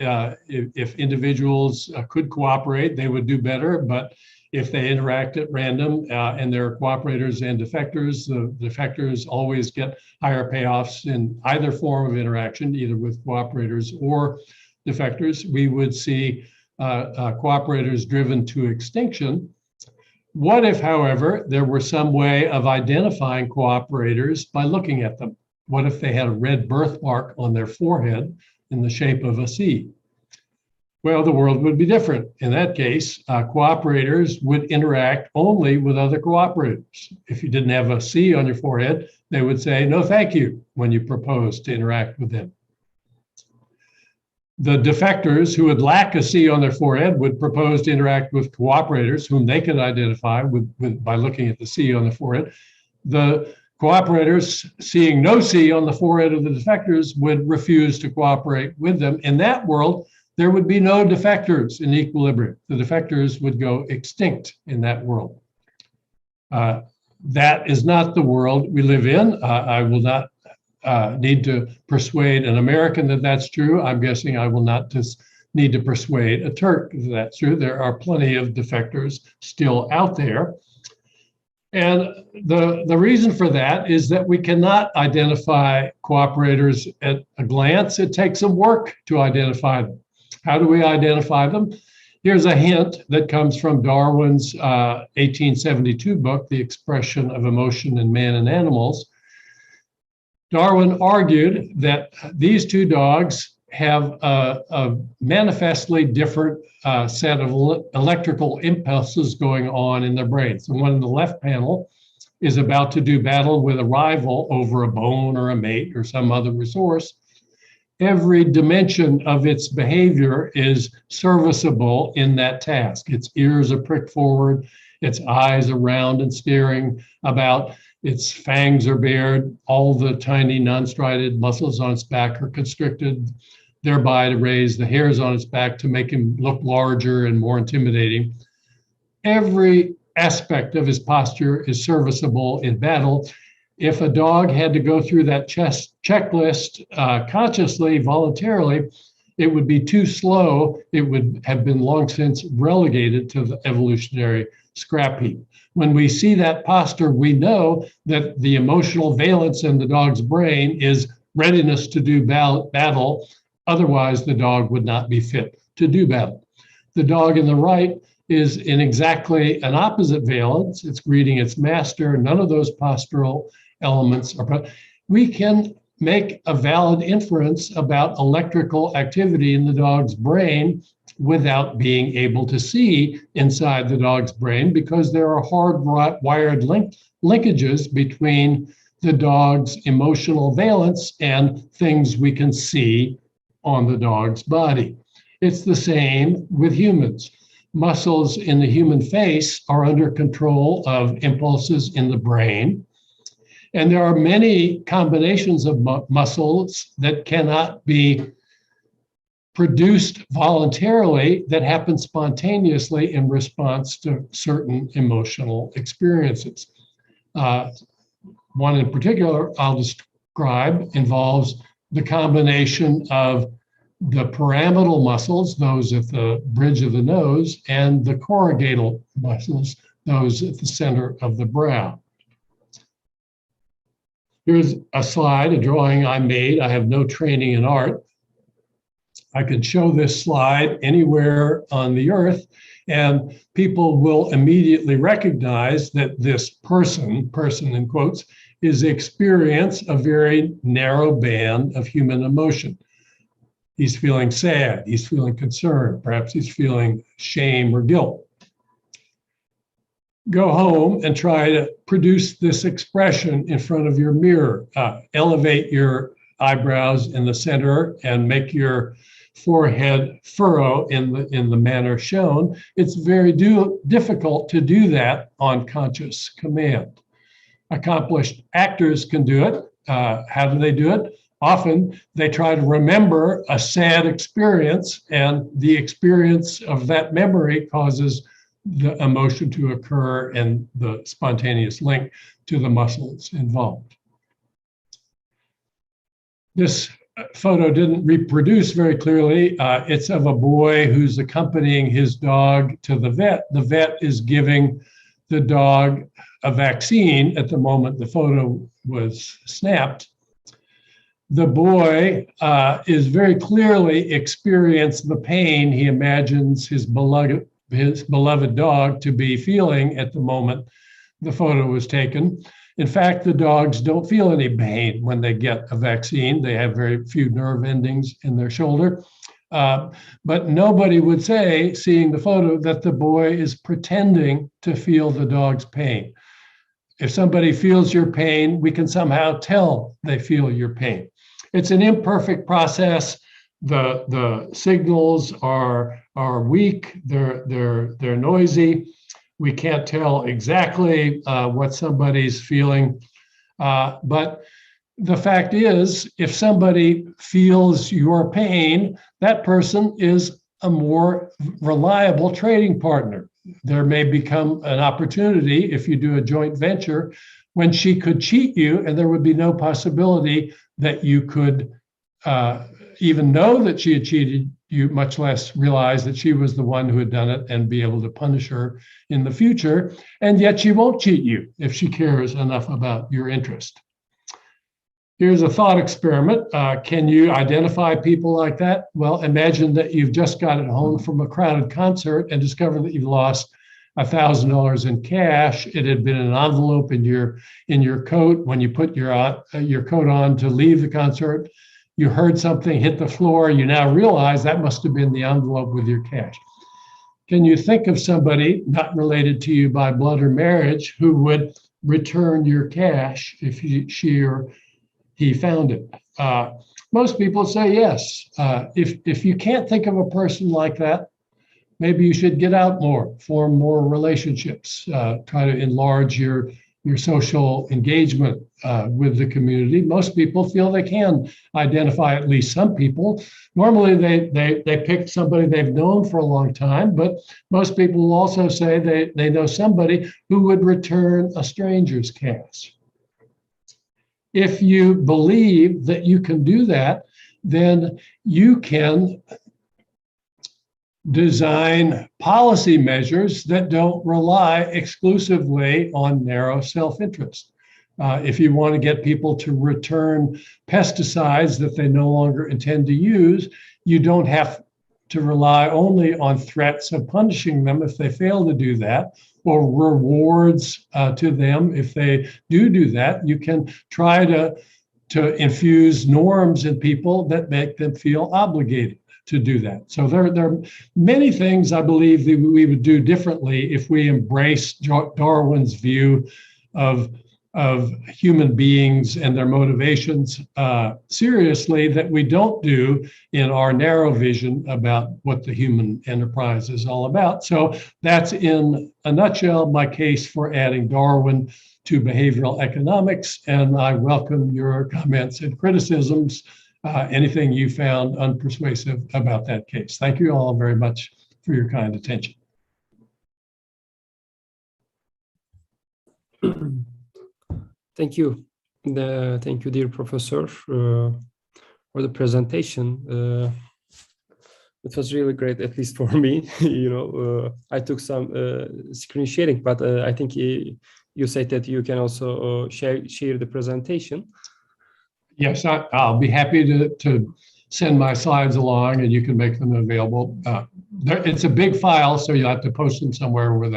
If individuals could cooperate, they would do better. But if they interact at random and there are cooperators and defectors, the defectors always get higher payoffs in either form of interaction, either with cooperators or defectors. We would see cooperators driven to extinction. What if, however, there were some way of identifying cooperators by looking at them? What if they had a red birthmark on their forehead in the shape of a C? Well, the world would be different. In that case, cooperators would interact only with other cooperators. If you didn't have a C on your forehead, they would say, no, thank you, when you propose to interact with them. The defectors who would lack a C on their forehead would propose to interact with cooperators whom they could identify by looking at the C on the forehead. The cooperators, seeing no C on the forehead of the defectors, would refuse to cooperate with them. In that world, there would be no defectors in equilibrium. The defectors would go extinct in that world. That is not the world we live in. I will not need to persuade an American that that's true. I'm guessing I will not just need to persuade a Turk that that's true. There are plenty of defectors still out there. And the reason for that is that we cannot identify cooperators at a glance. It takes some work to identify them. How do we identify them? Here's a hint that comes from Darwin's 1872 book, The Expression of Emotion in Man and Animals. Darwin argued that these two dogs have a manifestly different set of electrical impulses going on in their brains. The one in the left panel is about to do battle with a rival over a bone or a mate or some other resource. Every dimension of its behavior is serviceable in that task. Its ears are pricked forward, its eyes are round and staring about, its fangs are bared, all the tiny non-striated muscles on its back are constricted, thereby to raise the hairs on its back to make him look larger and more intimidating. Every aspect of his posture is serviceable in battle. If a dog had to go through that checklist consciously, voluntarily, it would be too slow. It would have been long since relegated to the evolutionary scrap heap. When we see that posture, we know that the emotional valence in the dog's brain is readiness to do battle. Otherwise, the dog would not be fit to do battle. The dog in the right is in exactly an opposite valence. It's greeting its master. None of those postural elements are. We can make a valid inference about electrical activity in the dog's brain without being able to see inside the dog's brain, because there are hardwired linkages between the dog's emotional valence and things we can see on the dog's body. It's the same with humans. Muscles in the human face are under control of impulses in the brain. And there are many combinations of muscles that cannot be produced voluntarily, that happen spontaneously in response to certain emotional experiences. One in particular I'll describe involves the combination of the pyramidal muscles, those at the bridge of the nose, and the corrugatal muscles, those at the center of the brow. Here's a slide, a drawing I made. I have no training in art. I could show this slide anywhere on the earth, and people will immediately recognize that this person in quotes, is experience a very narrow band of human emotion. He's feeling sad, he's feeling concerned, perhaps he's feeling shame or guilt. Go home and try to produce this expression in front of your mirror. Elevate your eyebrows in the center and make your forehead furrow in the manner shown. It's very difficult to do that on conscious command. Accomplished actors can do it. How do they do it? Often they try to remember a sad experience, and the experience of that memory causes the emotion to occur and the spontaneous link to the muscles involved. This photo didn't reproduce very clearly. It's of a boy who's accompanying his dog to the vet. The vet is giving the dog a vaccine at the moment the photo was snapped. The boy is very clearly experiencing the pain he imagines his beloved dog to be feeling at the moment the photo was taken. In fact, the dogs don't feel any pain when they get a vaccine. They have very few nerve endings in their shoulder. But nobody would say, seeing the photo, that the boy is pretending to feel the dog's pain. If somebody feels your pain, we can somehow tell they feel your pain. It's an imperfect process. The signals are weak. They're noisy. We can't tell exactly what somebody's feeling. But the fact is, if somebody feels your pain, that person is a more reliable trading partner. There may become an opportunity, if you do a joint venture, when she could cheat you, and there would be no possibility that you could even know that she had cheated you, much less realize that she was the one who had done it and be able to punish her in the future. And yet she won't cheat you if she cares enough about your interest. Here's a thought experiment. Can you identify people like that? Well, imagine that you've just gotten home from a crowded concert and discover that you've lost $1,000 in cash. It had been an envelope in your coat when you put your coat on to leave the concert. You heard something hit the floor. You now realize that must have been the envelope with your cash. Can you think of somebody not related to you by blood or marriage who would return your cash if she or he found it? Most people say yes. If you can't think of a person like that, maybe you should get out more, form more relationships, try to enlarge your social engagement with the community. Most people feel they can identify at least some people. Normally they pick somebody they've known for a long time, but most people will also say they know somebody who would return a stranger's cash. If you believe that you can do that, then you can design policy measures that don't rely exclusively on narrow self-interest. If you want to get people to return pesticides that they no longer intend to use, you don't have to rely only on threats of punishing them if they fail to do that, or rewards to them if they do that. You can try to infuse norms in people that make them feel obligated to do that. So there are many things I believe that we would do differently if we embrace Darwin's view of human beings and their motivations seriously, that we don't do in our narrow vision about what the human enterprise is all about. So that's in a nutshell my case for adding Darwin to behavioral economics, and I welcome your comments and criticisms, anything you found unpersuasive about that case. Thank you all very much for your kind attention. Thank you. Thank you, dear professor, for the presentation. It was really great, at least for me. I took some screen sharing, but I think you said that you can also share the presentation. Yes, I'll be happy to send my slides along, and you can make them available. It's a big file, so you'll have to post them somewhere where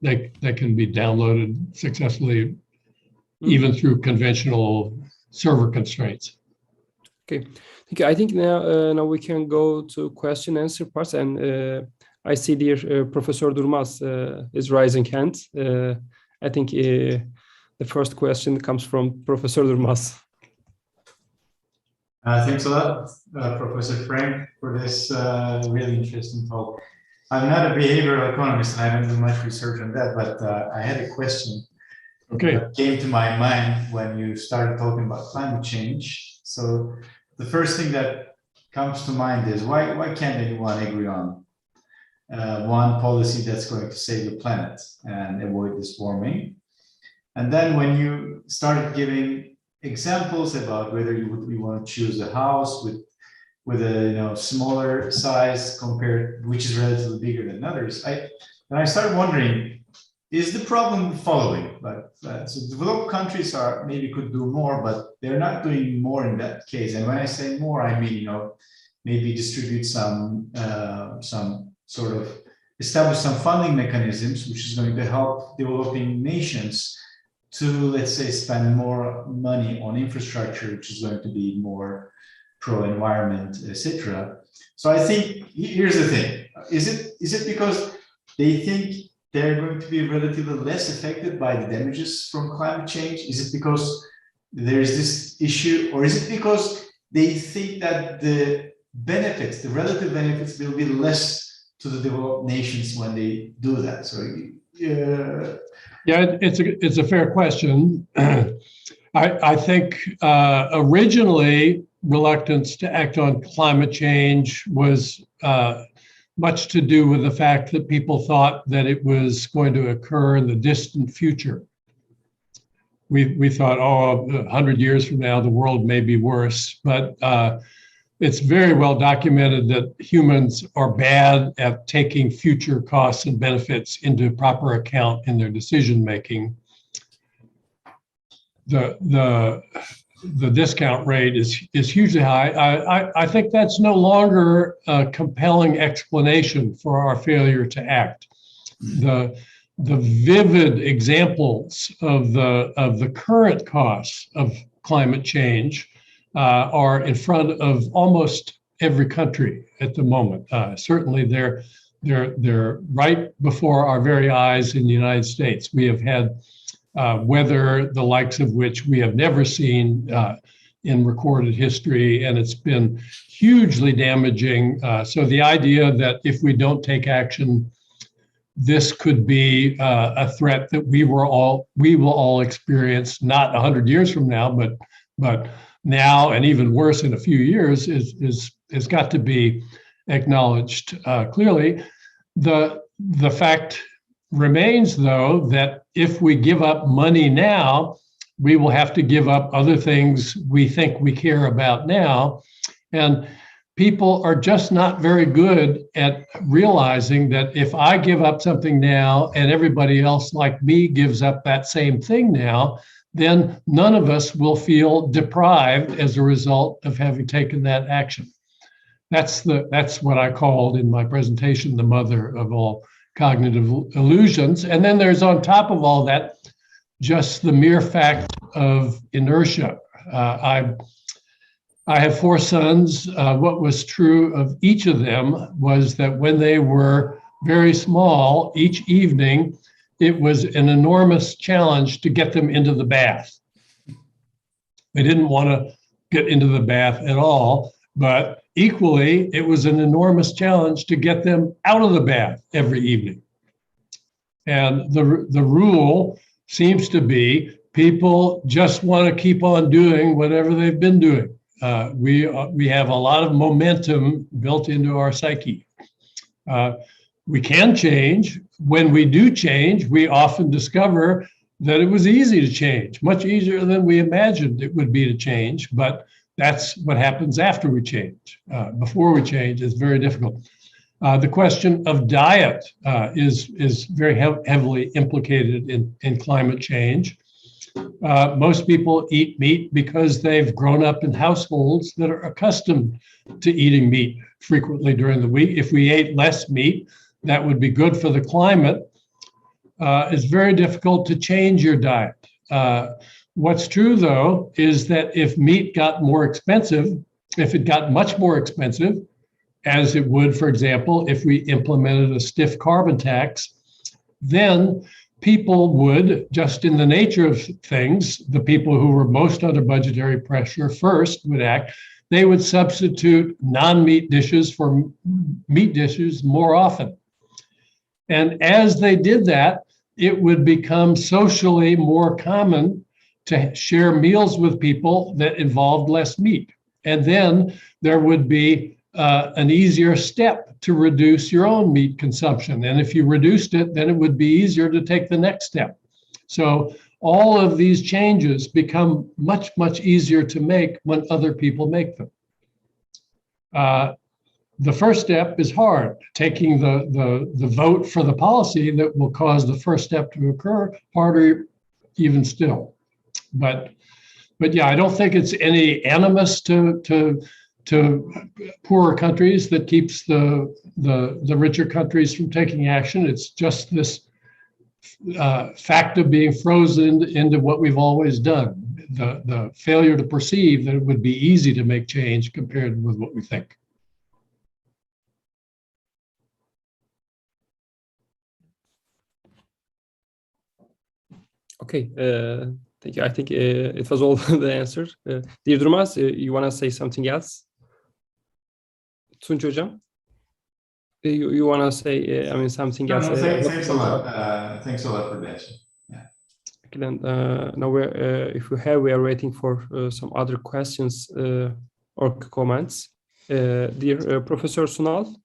they can be downloaded successfully, even through conventional server constraints. Okay, I think now we can go to question and answer parts, and I see dear Professor Durmaz is raising hand. I think the first question comes from Professor Durmaz. Thanks a lot, Professor Frank, for this really interesting talk. I'm not a behavioral economist, and I don't do much research on that, but I had a question. Okay. That came to my mind when you started talking about climate change. So the first thing that comes to mind is why can't anyone agree on one policy that's going to save the planet and avoid this warming? And then when you started giving examples about whether you want to choose a house with a smaller size compared, which is relatively bigger than others, I started wondering, is the problem the following? So developed countries maybe could do more, but they're not doing more in that case. And when I say more, I mean maybe distribute some sort of establish some funding mechanisms, which is going to help developing nations to, let's say, spend more money on infrastructure, which is going to be more pro-environment, etc. So I think here's the thing: is it because they think they're going to be relatively less affected by the damages from climate change? Is it because there's this issue, or is it because they think that the benefits, the relative benefits, will be less to the developed nations when they do that? So yeah, it's a fair question. I think originally reluctance to act on climate change was much to do with the fact that people thought that it was going to occur in the distant future. We thought, 100 years from now, the world may be worse, but it's very well documented that humans are bad at taking future costs and benefits into proper account in their decision making. The discount rate is hugely high. I think that's no longer a compelling explanation for our failure to act. the vivid examples of the current costs of climate change are in front of almost every country at the moment. Certainly, they're right before our very eyes in the United States. We have had weather the likes of which we have never seen in recorded history, and it's been hugely damaging. So the idea that if we don't take action, this could be a threat that we will all experience, not 100 years from now, but now, and even worse in a few years, is got to be acknowledged clearly. The fact remains, though, that if we give up money now, we will have to give up other things we think we care about now. And people are just not very good at realizing that if I give up something now and everybody else like me gives up that same thing now, then none of us will feel deprived as a result of having taken that action. That's what I called in my presentation the mother of all cognitive illusions. And then there's, on top of all that, just the mere fact of inertia. I have 4 sons. What was true of each of them was that when they were very small, each evening, it was an enormous challenge to get them into the bath. They didn't want to get into the bath at all, but equally, it was an enormous challenge to get them out of the bath every evening. And the rule seems to be people just want to keep on doing whatever they've been doing. We have a lot of momentum built into our psyche. We can change. When we do change, we often discover that it was easy to change, much easier than we imagined it would be to change. But that's what happens after we change. Before we change, it's very difficult. The question of diet is very heavily implicated in climate change. Most people eat meat because they've grown up in households that are accustomed to eating meat frequently during the week. If we ate less meat, that would be good for the climate. It's very difficult to change your diet. What's true, though, is that if meat got more expensive, if it got much more expensive, as it would, for example, if we implemented a stiff carbon tax, then people would, just in the nature of things, the people who were most under budgetary pressure first would act. They would substitute non-meat dishes for meat dishes more often. And as they did that, it would become socially more common to share meals with people that involved less meat. And then there would be an easier step to reduce your own meat consumption. And if you reduced it, then it would be easier to take the next step. So all of these changes become much, much easier to make when other people make them. The first step is hard, taking the vote for the policy that will cause the first step to occur, harder even still. But yeah, I don't think it's any animus to poorer countries that keeps the richer countries from taking action. It's just this fact of being frozen into what we've always done, the failure to perceive that it would be easy to make change compared with what we think. Okay, thank you. I think it was all the answer. Dear Durmaz, you want to say something else? Tunç Hocam, you want to say, something else? No, thanks a lot. Thanks a lot for that. Yeah. Okay, then, now if we are waiting for some other questions or comments. Dear Professor Sunal,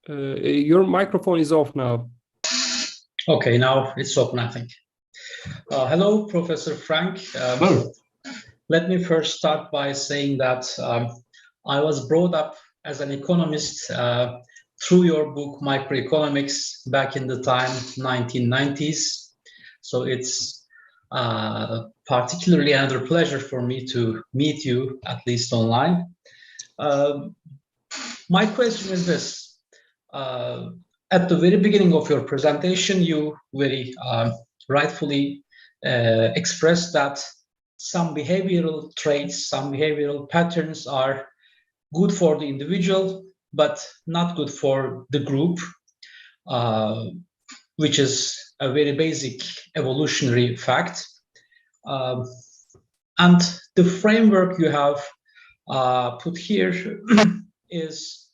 your microphone is off now. Okay, now it's open, I think. Hello, Professor Frank. Hello. Let me first start by saying that I was brought up as an economist through your book, Microeconomics, back in the time, 1990s. So it's particularly another pleasure for me to meet you, at least online. my question is this. At the very beginning of your presentation, you very rightfully expressed that some behavioral traits, some behavioral patterns are good for the individual, but not good for the group, which is a very basic evolutionary fact. And the framework you have put here is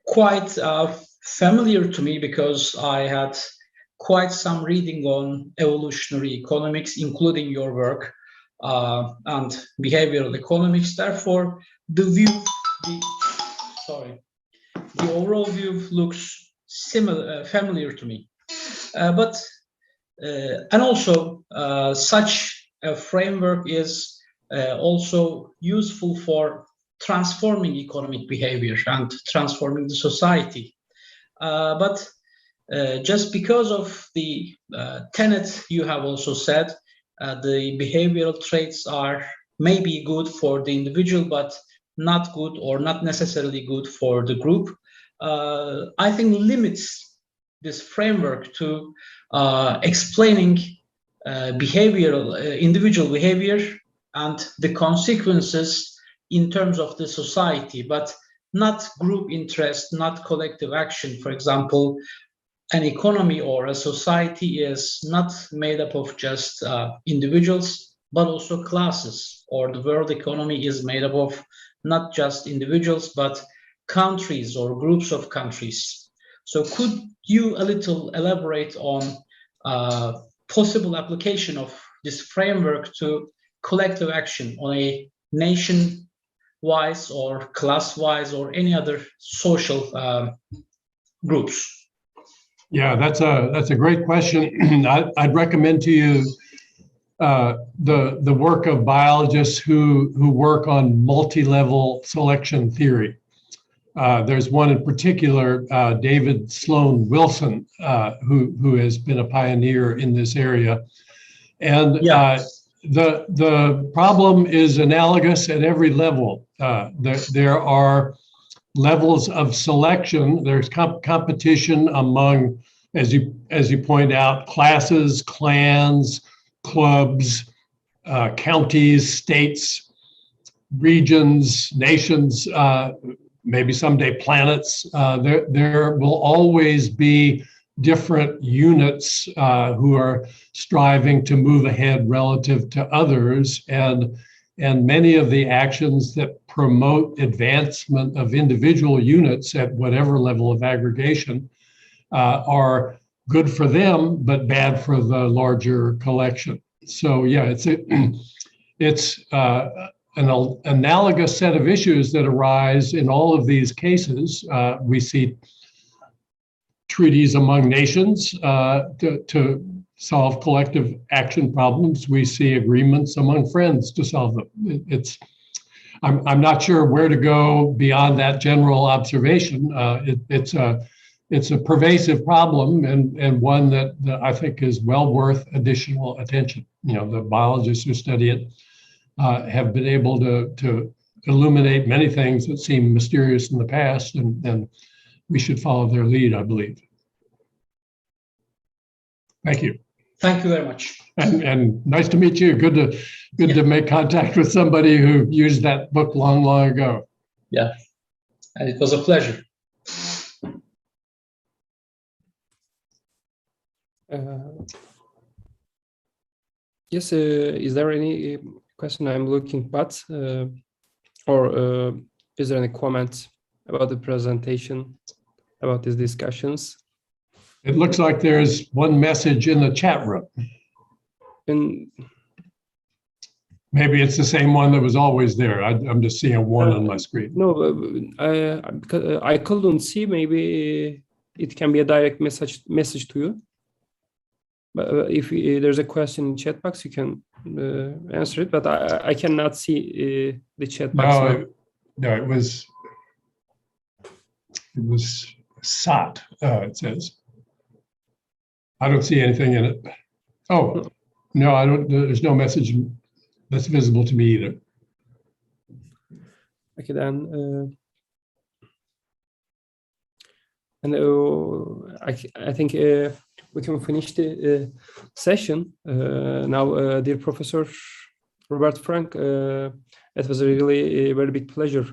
quite familiar to me, because I had quite some reading on evolutionary economics, including your work, and behavioral economics. Therefore, the overall view looks familiar to me. And also, such a framework is also useful for transforming economic behavior and transforming the society. But just because of the tenet you have also said, the behavioral traits are maybe good for the individual, but not good or not necessarily good for the group, I think limits this framework to explaining individual behavior and the consequences in terms of the society, but not group interest, not collective action. For example, an economy or a society is not made up of just individuals, but also classes, or the world economy is made up of not just individuals, but countries or groups of countries. So could you a little elaborate on possible application of this framework to collective action on a nation-wise or class-wise or any other social groups? Yeah, that's a great question. I'd recommend to you the work of biologists who work on multi-level selection theory. There's one in particular, David Sloan Wilson, who has been a pioneer in this area. And the problem is analogous at every level. There are levels of selection. There's competition among, as you point out, classes, clans, clubs, counties, states, regions, nations, maybe someday planets. There will always be different units who are striving to move ahead relative to others, and many of the actions that promote advancement of individual units at whatever level of aggregation are good for them, but bad for the larger collection. So yeah, it's an analogous set of issues that arise in all of these cases. We see treaties among nations to solve collective action problems. We see agreements among friends to solve them. I'm not sure where to go beyond that general observation. It's a pervasive problem, and one that I think is well worth additional attention. You know, the biologists who study it have been able to illuminate many things that seem mysterious in the past, and we should follow their lead, I believe. Thank you. Thank you very much. And nice to meet you. Good to make contact with somebody who used that book long ago. Yeah, and it was a pleasure. Yes, is there any question? I'm looking, but or is there any comment about the presentation, about these discussions? It looks like there's one message in the chat room. Maybe it's the same one that was always there. I'm just seeing one on my screen. No, because I couldn't see. Maybe it can be a direct message to you. But if there's a question in chat box, you can answer it. But I cannot see the chat box. No, it was SAT. It says. I don't see anything in it. Oh, no, I don't. There's no message that's visible to me either. Okay, then. And I think we can finish the session now, dear Professor Robert Frank. It was really a very big pleasure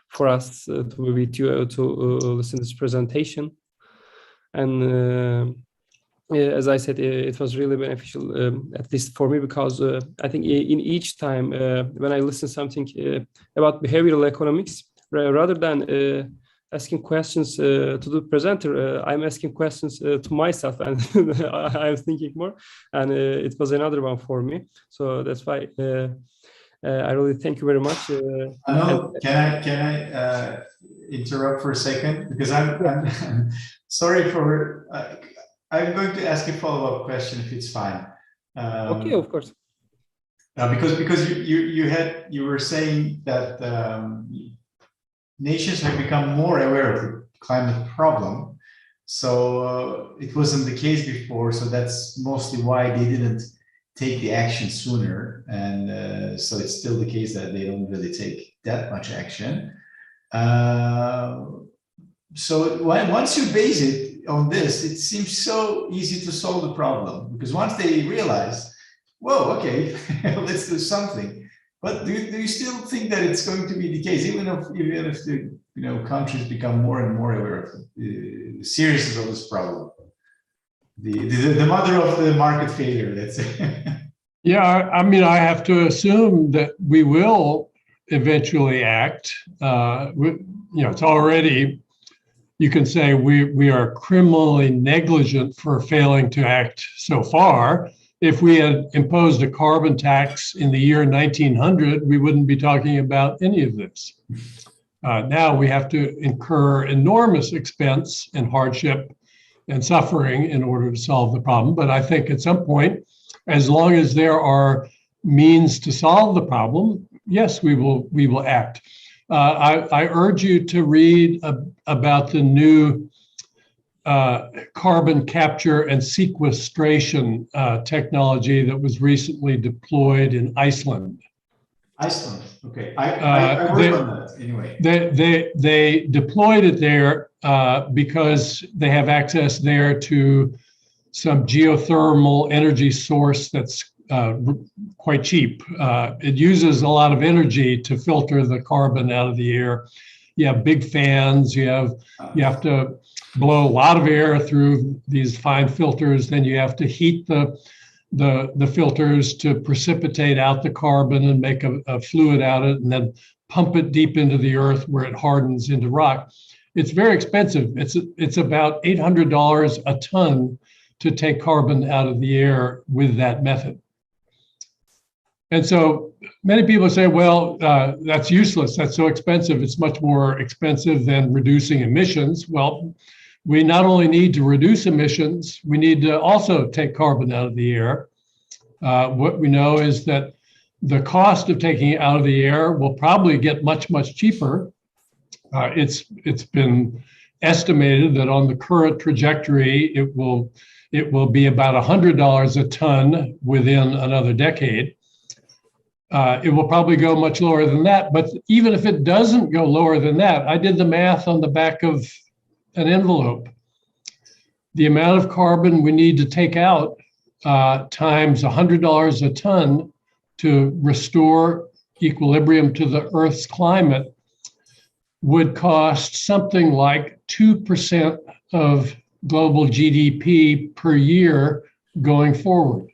for us to be with you to listen to this presentation. And as I said, it was really beneficial, at least for me, because I think in each time when I listen something about behavioral economics, rather than asking questions to the presenter, I'm asking questions to myself, and I'm thinking more, and it was another one for me. So that's why I really thank you very much. Can I interrupt for a second, because I'm sorry for. I'm going to ask a follow-up question if it's fine. Okay, of course. Because you were saying that nations have become more aware of the climate problem. So it wasn't the case before. So that's mostly why they didn't take the action sooner. And so it's still the case that they don't really take that much action. So once you base it on this, it seems so easy to solve the problem, because once they realize, whoa, okay, let's do something. But do you still think that it's going to be the case, even if the countries become more and more aware of the seriousness of this problem? The mother of the market failure, let's say. Yeah, I mean, I have to assume that we will eventually act. It's already. You can say we are criminally negligent for failing to act so far. If we had imposed a carbon tax in the year 1900, we wouldn't be talking about any of this. Now we have to incur enormous expense and hardship and suffering in order to solve the problem. But I think at some point, as long as there are means to solve the problem, yes, we will act. I urge you to read about the new carbon capture and sequestration technology that was recently deployed in Iceland. Iceland, okay. I work on that anyway. They deployed it there because they have access there to some geothermal energy source that's quite cheap. It uses a lot of energy to filter the carbon out of the air. You have big fans, you have to blow a lot of air through these fine filters, then you have to heat the filters to precipitate out the carbon and make a fluid out of it, and then pump it deep into the earth where it hardens into rock. It's very expensive. It's about $800 a ton to take carbon out of the air with that method. And so many people say, well, that's useless. That's so expensive. It's much more expensive than reducing emissions. Well, we not only need to reduce emissions, we need to also take carbon out of the air. What we know is that the cost of taking it out of the air will probably get much, much cheaper. It's been estimated that on the current trajectory, it will be about $100 a ton within another decade. It will probably go much lower than that, but even if it doesn't go lower than that, I did the math on the back of an envelope. The amount of carbon we need to take out times $100 a ton to restore equilibrium to the Earth's climate would cost something like 2% of global GDP per year going forward.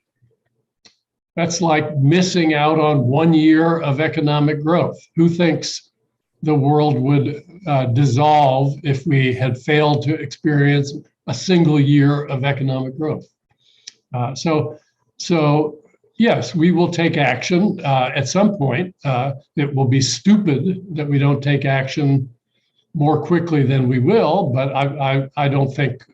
That's like missing out on 1 year of economic growth. Who thinks the world would dissolve if we had failed to experience a single year of economic growth? So yes, we will take action at some point. It will be stupid that we don't take action more quickly than we will, but I don't think,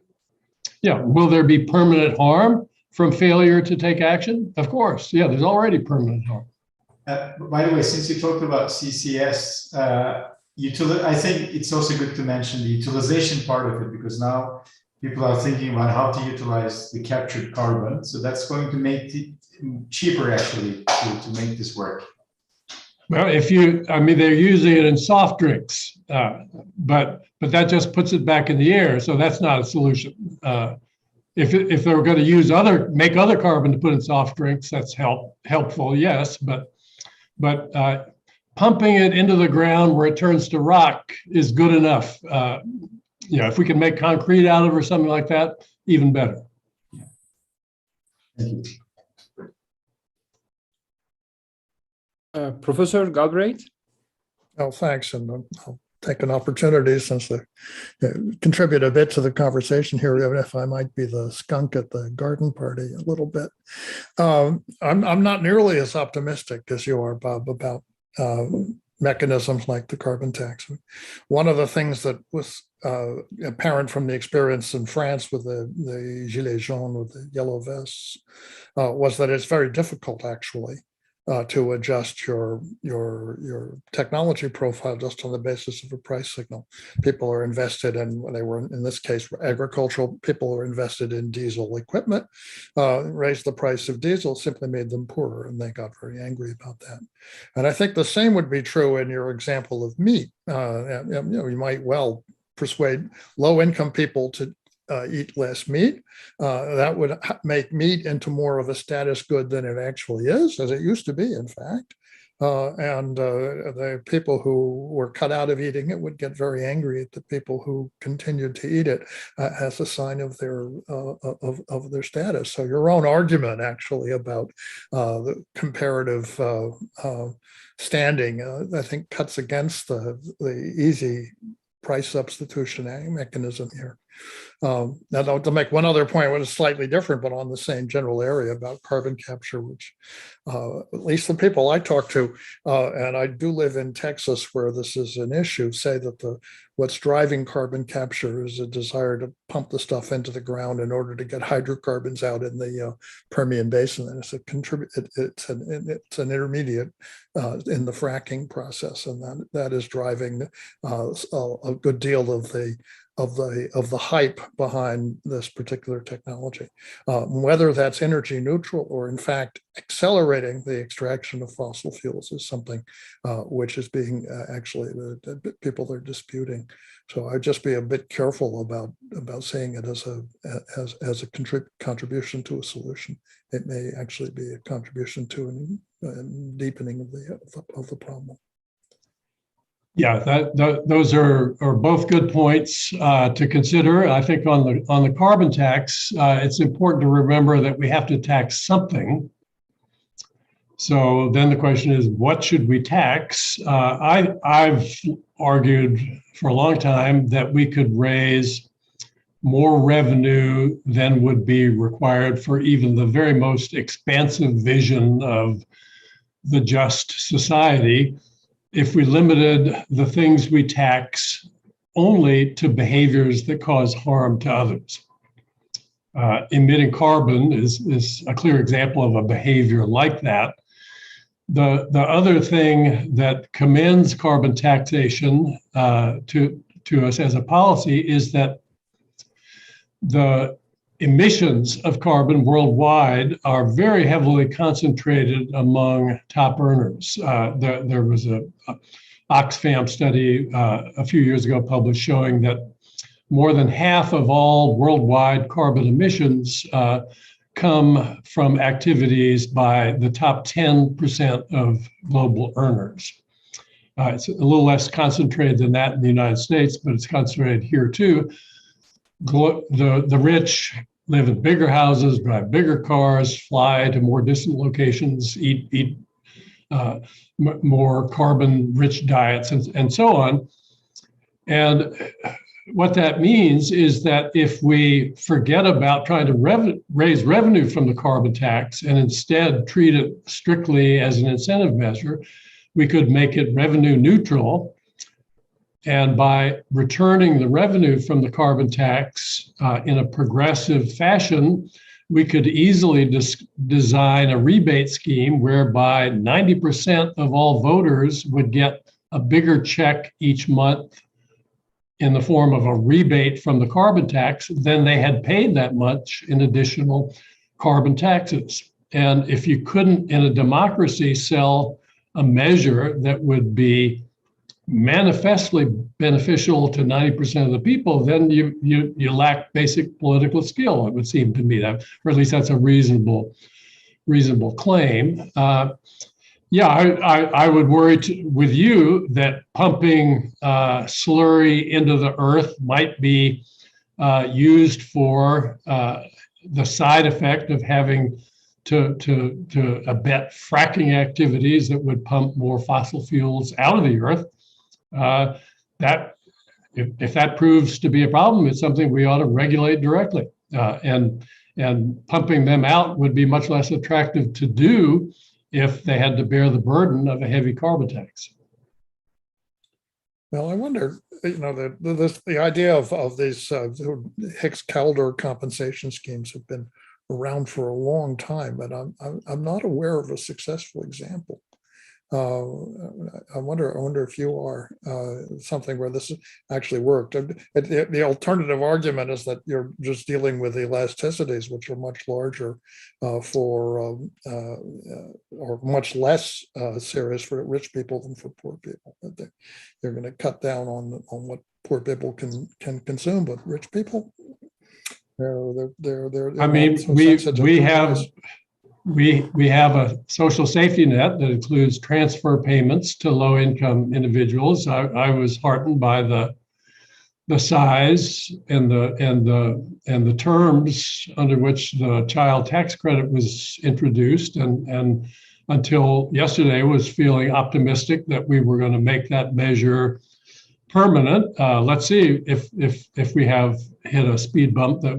will there be permanent harm from failure to take action? Of course, there's already permanent harm. By the way, since you talked about CCS, I think it's also good to mention the utilization part of it, because now people are thinking about how to utilize the captured carbon. So that's going to make it cheaper, actually, to make this work. Well, I mean, they're using it in soft drinks, but that just puts it back in the air. So that's not a solution. If they were going to make other carbon to put in soft drinks, that's helpful, yes. But pumping it into the ground where it turns to rock is good enough. If we can make concrete out of it or something like that, even better. Thank you. Professor Galbraith? Oh, thanks. And I'll take an opportunity since they contribute a bit to the conversation here, even if I might be the skunk at the garden party a little bit. I'm not nearly as optimistic as you are, Bob, about mechanisms like the carbon tax. One of the things that was apparent from the experience in France with the gilets jaunes, with the yellow vests, was that it's very difficult actually to adjust your technology profile just on the basis of a price signal. People are invested in, they were in this case agricultural, people are invested in diesel equipment, raised the price of diesel, simply made them poorer, and they got very angry about that. And I think the same would be true in your example of meat. You might well persuade low-income people to eat less meat. That would make meat into more of a status good than it actually is, as it used to be, in fact. The people who were cut out of eating it would get very angry at the people who continued to eat it as a sign of their status. So your own argument, actually, about the comparative standing, I think, cuts against the easy price substitution mechanism here. Now, to make one other point, which is slightly different, but on the same general area about carbon capture, which at least the people I talk to, and I do live in Texas where this is an issue, say that what's driving carbon capture is a desire to pump the stuff into the ground in order to get hydrocarbons out in the Permian Basin. And it's an intermediate in the fracking process, and that is driving a good deal of the hype behind this particular technology. Whether that's energy neutral or in fact accelerating the extraction of fossil fuels is something which is being actually people are disputing. So I'd just be a bit careful about saying it as a contribution to a solution. It may actually be a contribution to a deepening of the problem. Yeah, those are both good points to consider. I think on the carbon tax, it's important to remember that we have to tax something. So then the question is, what should we tax? I've argued for a long time that we could raise more revenue than would be required for even the very most expansive vision of the just society if we limited the things we tax only to behaviors that cause harm to others. Emitting carbon is a clear example of a behavior like that. The other thing that commends carbon taxation to us as a policy is that the emissions of carbon worldwide are very heavily concentrated among top earners. There was a Oxfam study a few years ago published showing that more than half of all worldwide carbon emissions come from activities by the top 10% of global earners. It's a little less concentrated than that in the United States, but it's concentrated here too. The rich live in bigger houses, drive bigger cars, fly to more distant locations, eat more carbon-rich diets, and so on. And what that means is that if we forget about trying to raise revenue from the carbon tax and instead treat it strictly as an incentive measure, we could make it revenue neutral. And by returning the revenue from the carbon tax in a progressive fashion, we could easily design a rebate scheme whereby 90% of all voters would get a bigger check each month in the form of a rebate from the carbon tax than they had paid that much in additional carbon taxes. And if you couldn't, in a democracy, sell a measure that would be manifestly beneficial to 90% of the people, then you lack basic political skill, it would seem to me, that, or at least that's a reasonable claim. Yeah, I would worry with you that pumping slurry into the earth might be used for the side effect of having to abet fracking activities that would pump more fossil fuels out of the earth. That if that proves to be a problem, it's something we ought to regulate directly. And pumping them out would be much less attractive to do if they had to bear the burden of a heavy carbon tax. Well, I wonder, the idea of these Hicks-Calder compensation schemes have been around for a long time, but I'm not aware of a successful example. I wonder if you are something where this actually worked. The alternative argument is that you're just dealing with elasticities, which are much larger or much less serious for rich people than for poor people. They're going to cut down on what poor people can consume, but rich people, they're I mean, we have a social safety net that includes transfer payments to low-income individuals. I was heartened by the size and the terms under which the child tax credit was introduced, and until yesterday was feeling optimistic that we were going to make that measure permanent. Let's see if we have hit a speed bump that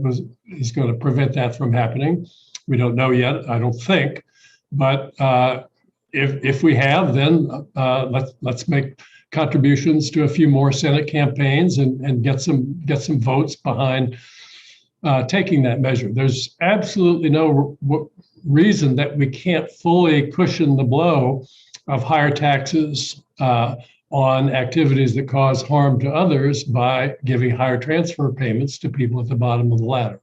is going to prevent that from happening. We don't know yet, I don't think, but if we have, then let's make contributions to a few more Senate campaigns and get some votes behind taking that measure. There's absolutely no reason that we can't fully cushion the blow of higher taxes on activities that cause harm to others by giving higher transfer payments to people at the bottom of the ladder.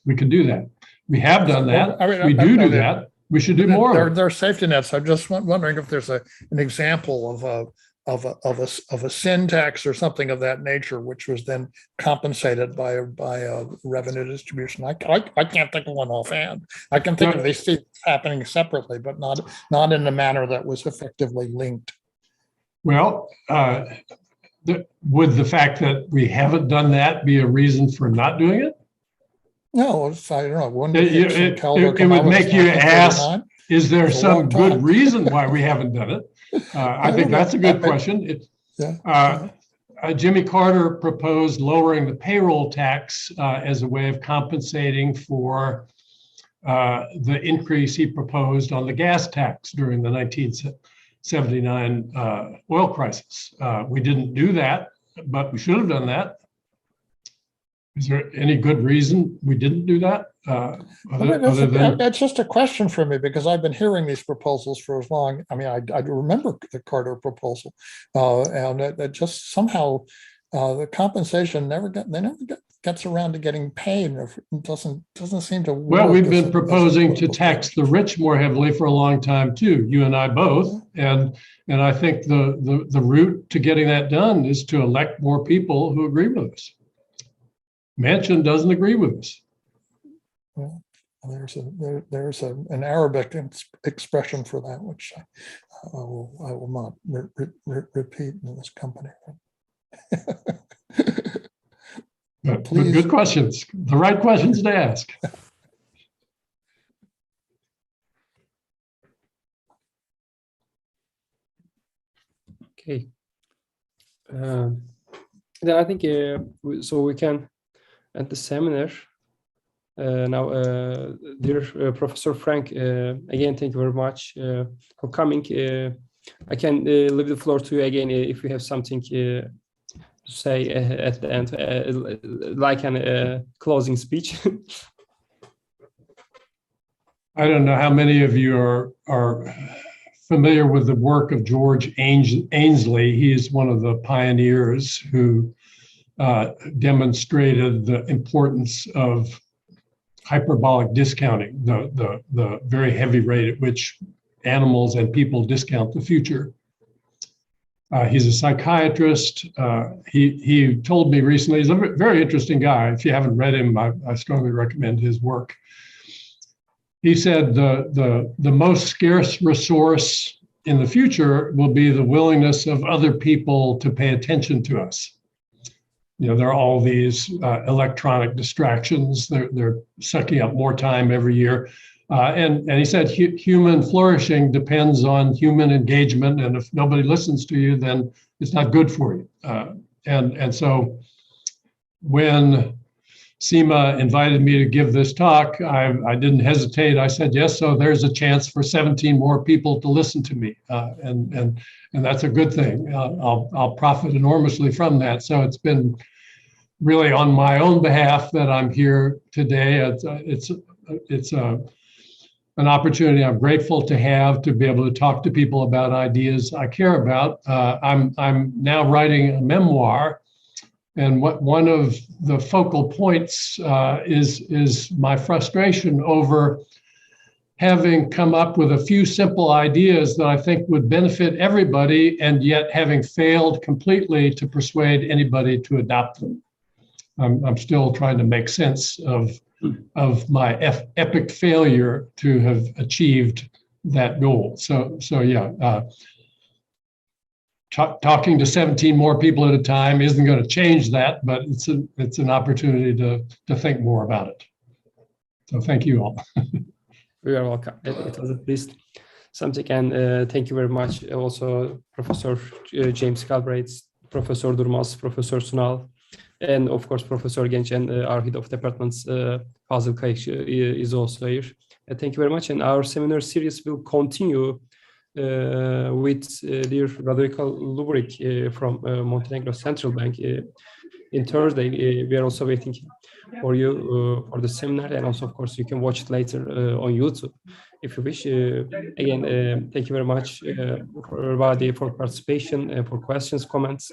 We can do that. We have done that. We do that. We should do more. There are safety nets. I'm just wondering if there's an example of a sin tax or something of that nature, which was then compensated by a revenue distribution. I can't think of one offhand. I can think of these things happening separately, but not in a manner that was effectively linked. Well, would the fact that we haven't done that be a reason for not doing it? No, I don't know. It would make you ask, is there some good reason why we haven't done it? I think that's a good question. Jimmy Carter proposed lowering the payroll tax as a way of compensating for the increase he proposed on the gas tax during the 1979 oil crisis. We didn't do that, but we should have done that. Is there any good reason we didn't do that? That's just a question for me, because I've been hearing these proposals for as long. I mean, I remember the Carter proposal, and that just somehow the compensation never gets around to getting paid. It doesn't seem to work. Well, we've been proposing to tax the rich more heavily for a long time too. You and I both, and I think the route to getting that done is to elect more people who agree with us. Manchin doesn't agree with us. Well, there's an Arabic expression for that, which I will not repeat in this company. But good questions, the right questions to ask. Okay. Then I think so we can end the seminar. Now, dear Professor Frank, again, thank you very much for coming. I can leave the floor to you again if you have something to say at the end, like a closing speech. I don't know how many of you are familiar with the work of George Ainsley. He is one of the pioneers who demonstrated the importance of hyperbolic discounting, the very heavy rate at which animals and people discount the future. He's a psychiatrist. He told me recently, he's a very interesting guy. If you haven't read him, I strongly recommend his work. He said the most scarce resource in the future will be the willingness of other people to pay attention to us. You know, there are all these electronic distractions. They're sucking up more time every year. And he said human flourishing depends on human engagement, and if nobody listens to you, then it's not good for you. And so when Seema invited me to give this talk, I didn't hesitate. I said yes. So there's a chance for 17 more people to listen to me, and that's a good thing. I'll profit enormously from that. So it's been really on my own behalf that I'm here today. It's an opportunity I'm grateful to have to be able to talk to people about ideas I care about. I'm now writing a memoir, and one of the focal points is my frustration over having come up with a few simple ideas that I think would benefit everybody, and yet having failed completely to persuade anybody to adopt them. I'm still trying to make sense of my epic failure to have achieved that goal. So yeah, talking to 17 more people at a time isn't going to change that, but it's an opportunity to think more about it. So thank you all. You are welcome. It was at least something, and thank you very much. Also, Professor James Galbraith, Professor Durmaz, Professor Sunal, and of course, Professor Genç, and our head of departments, Fazıl Kayıkçı, is also here. Thank you very much. And our seminar series will continue with dear Radojko Luburic from Montenegro Central Bank in Thursday. We are also waiting for you for the seminar, and also, of course, you can watch it later on YouTube if you wish. Again, thank you very much for everybody for participation and for questions, comments.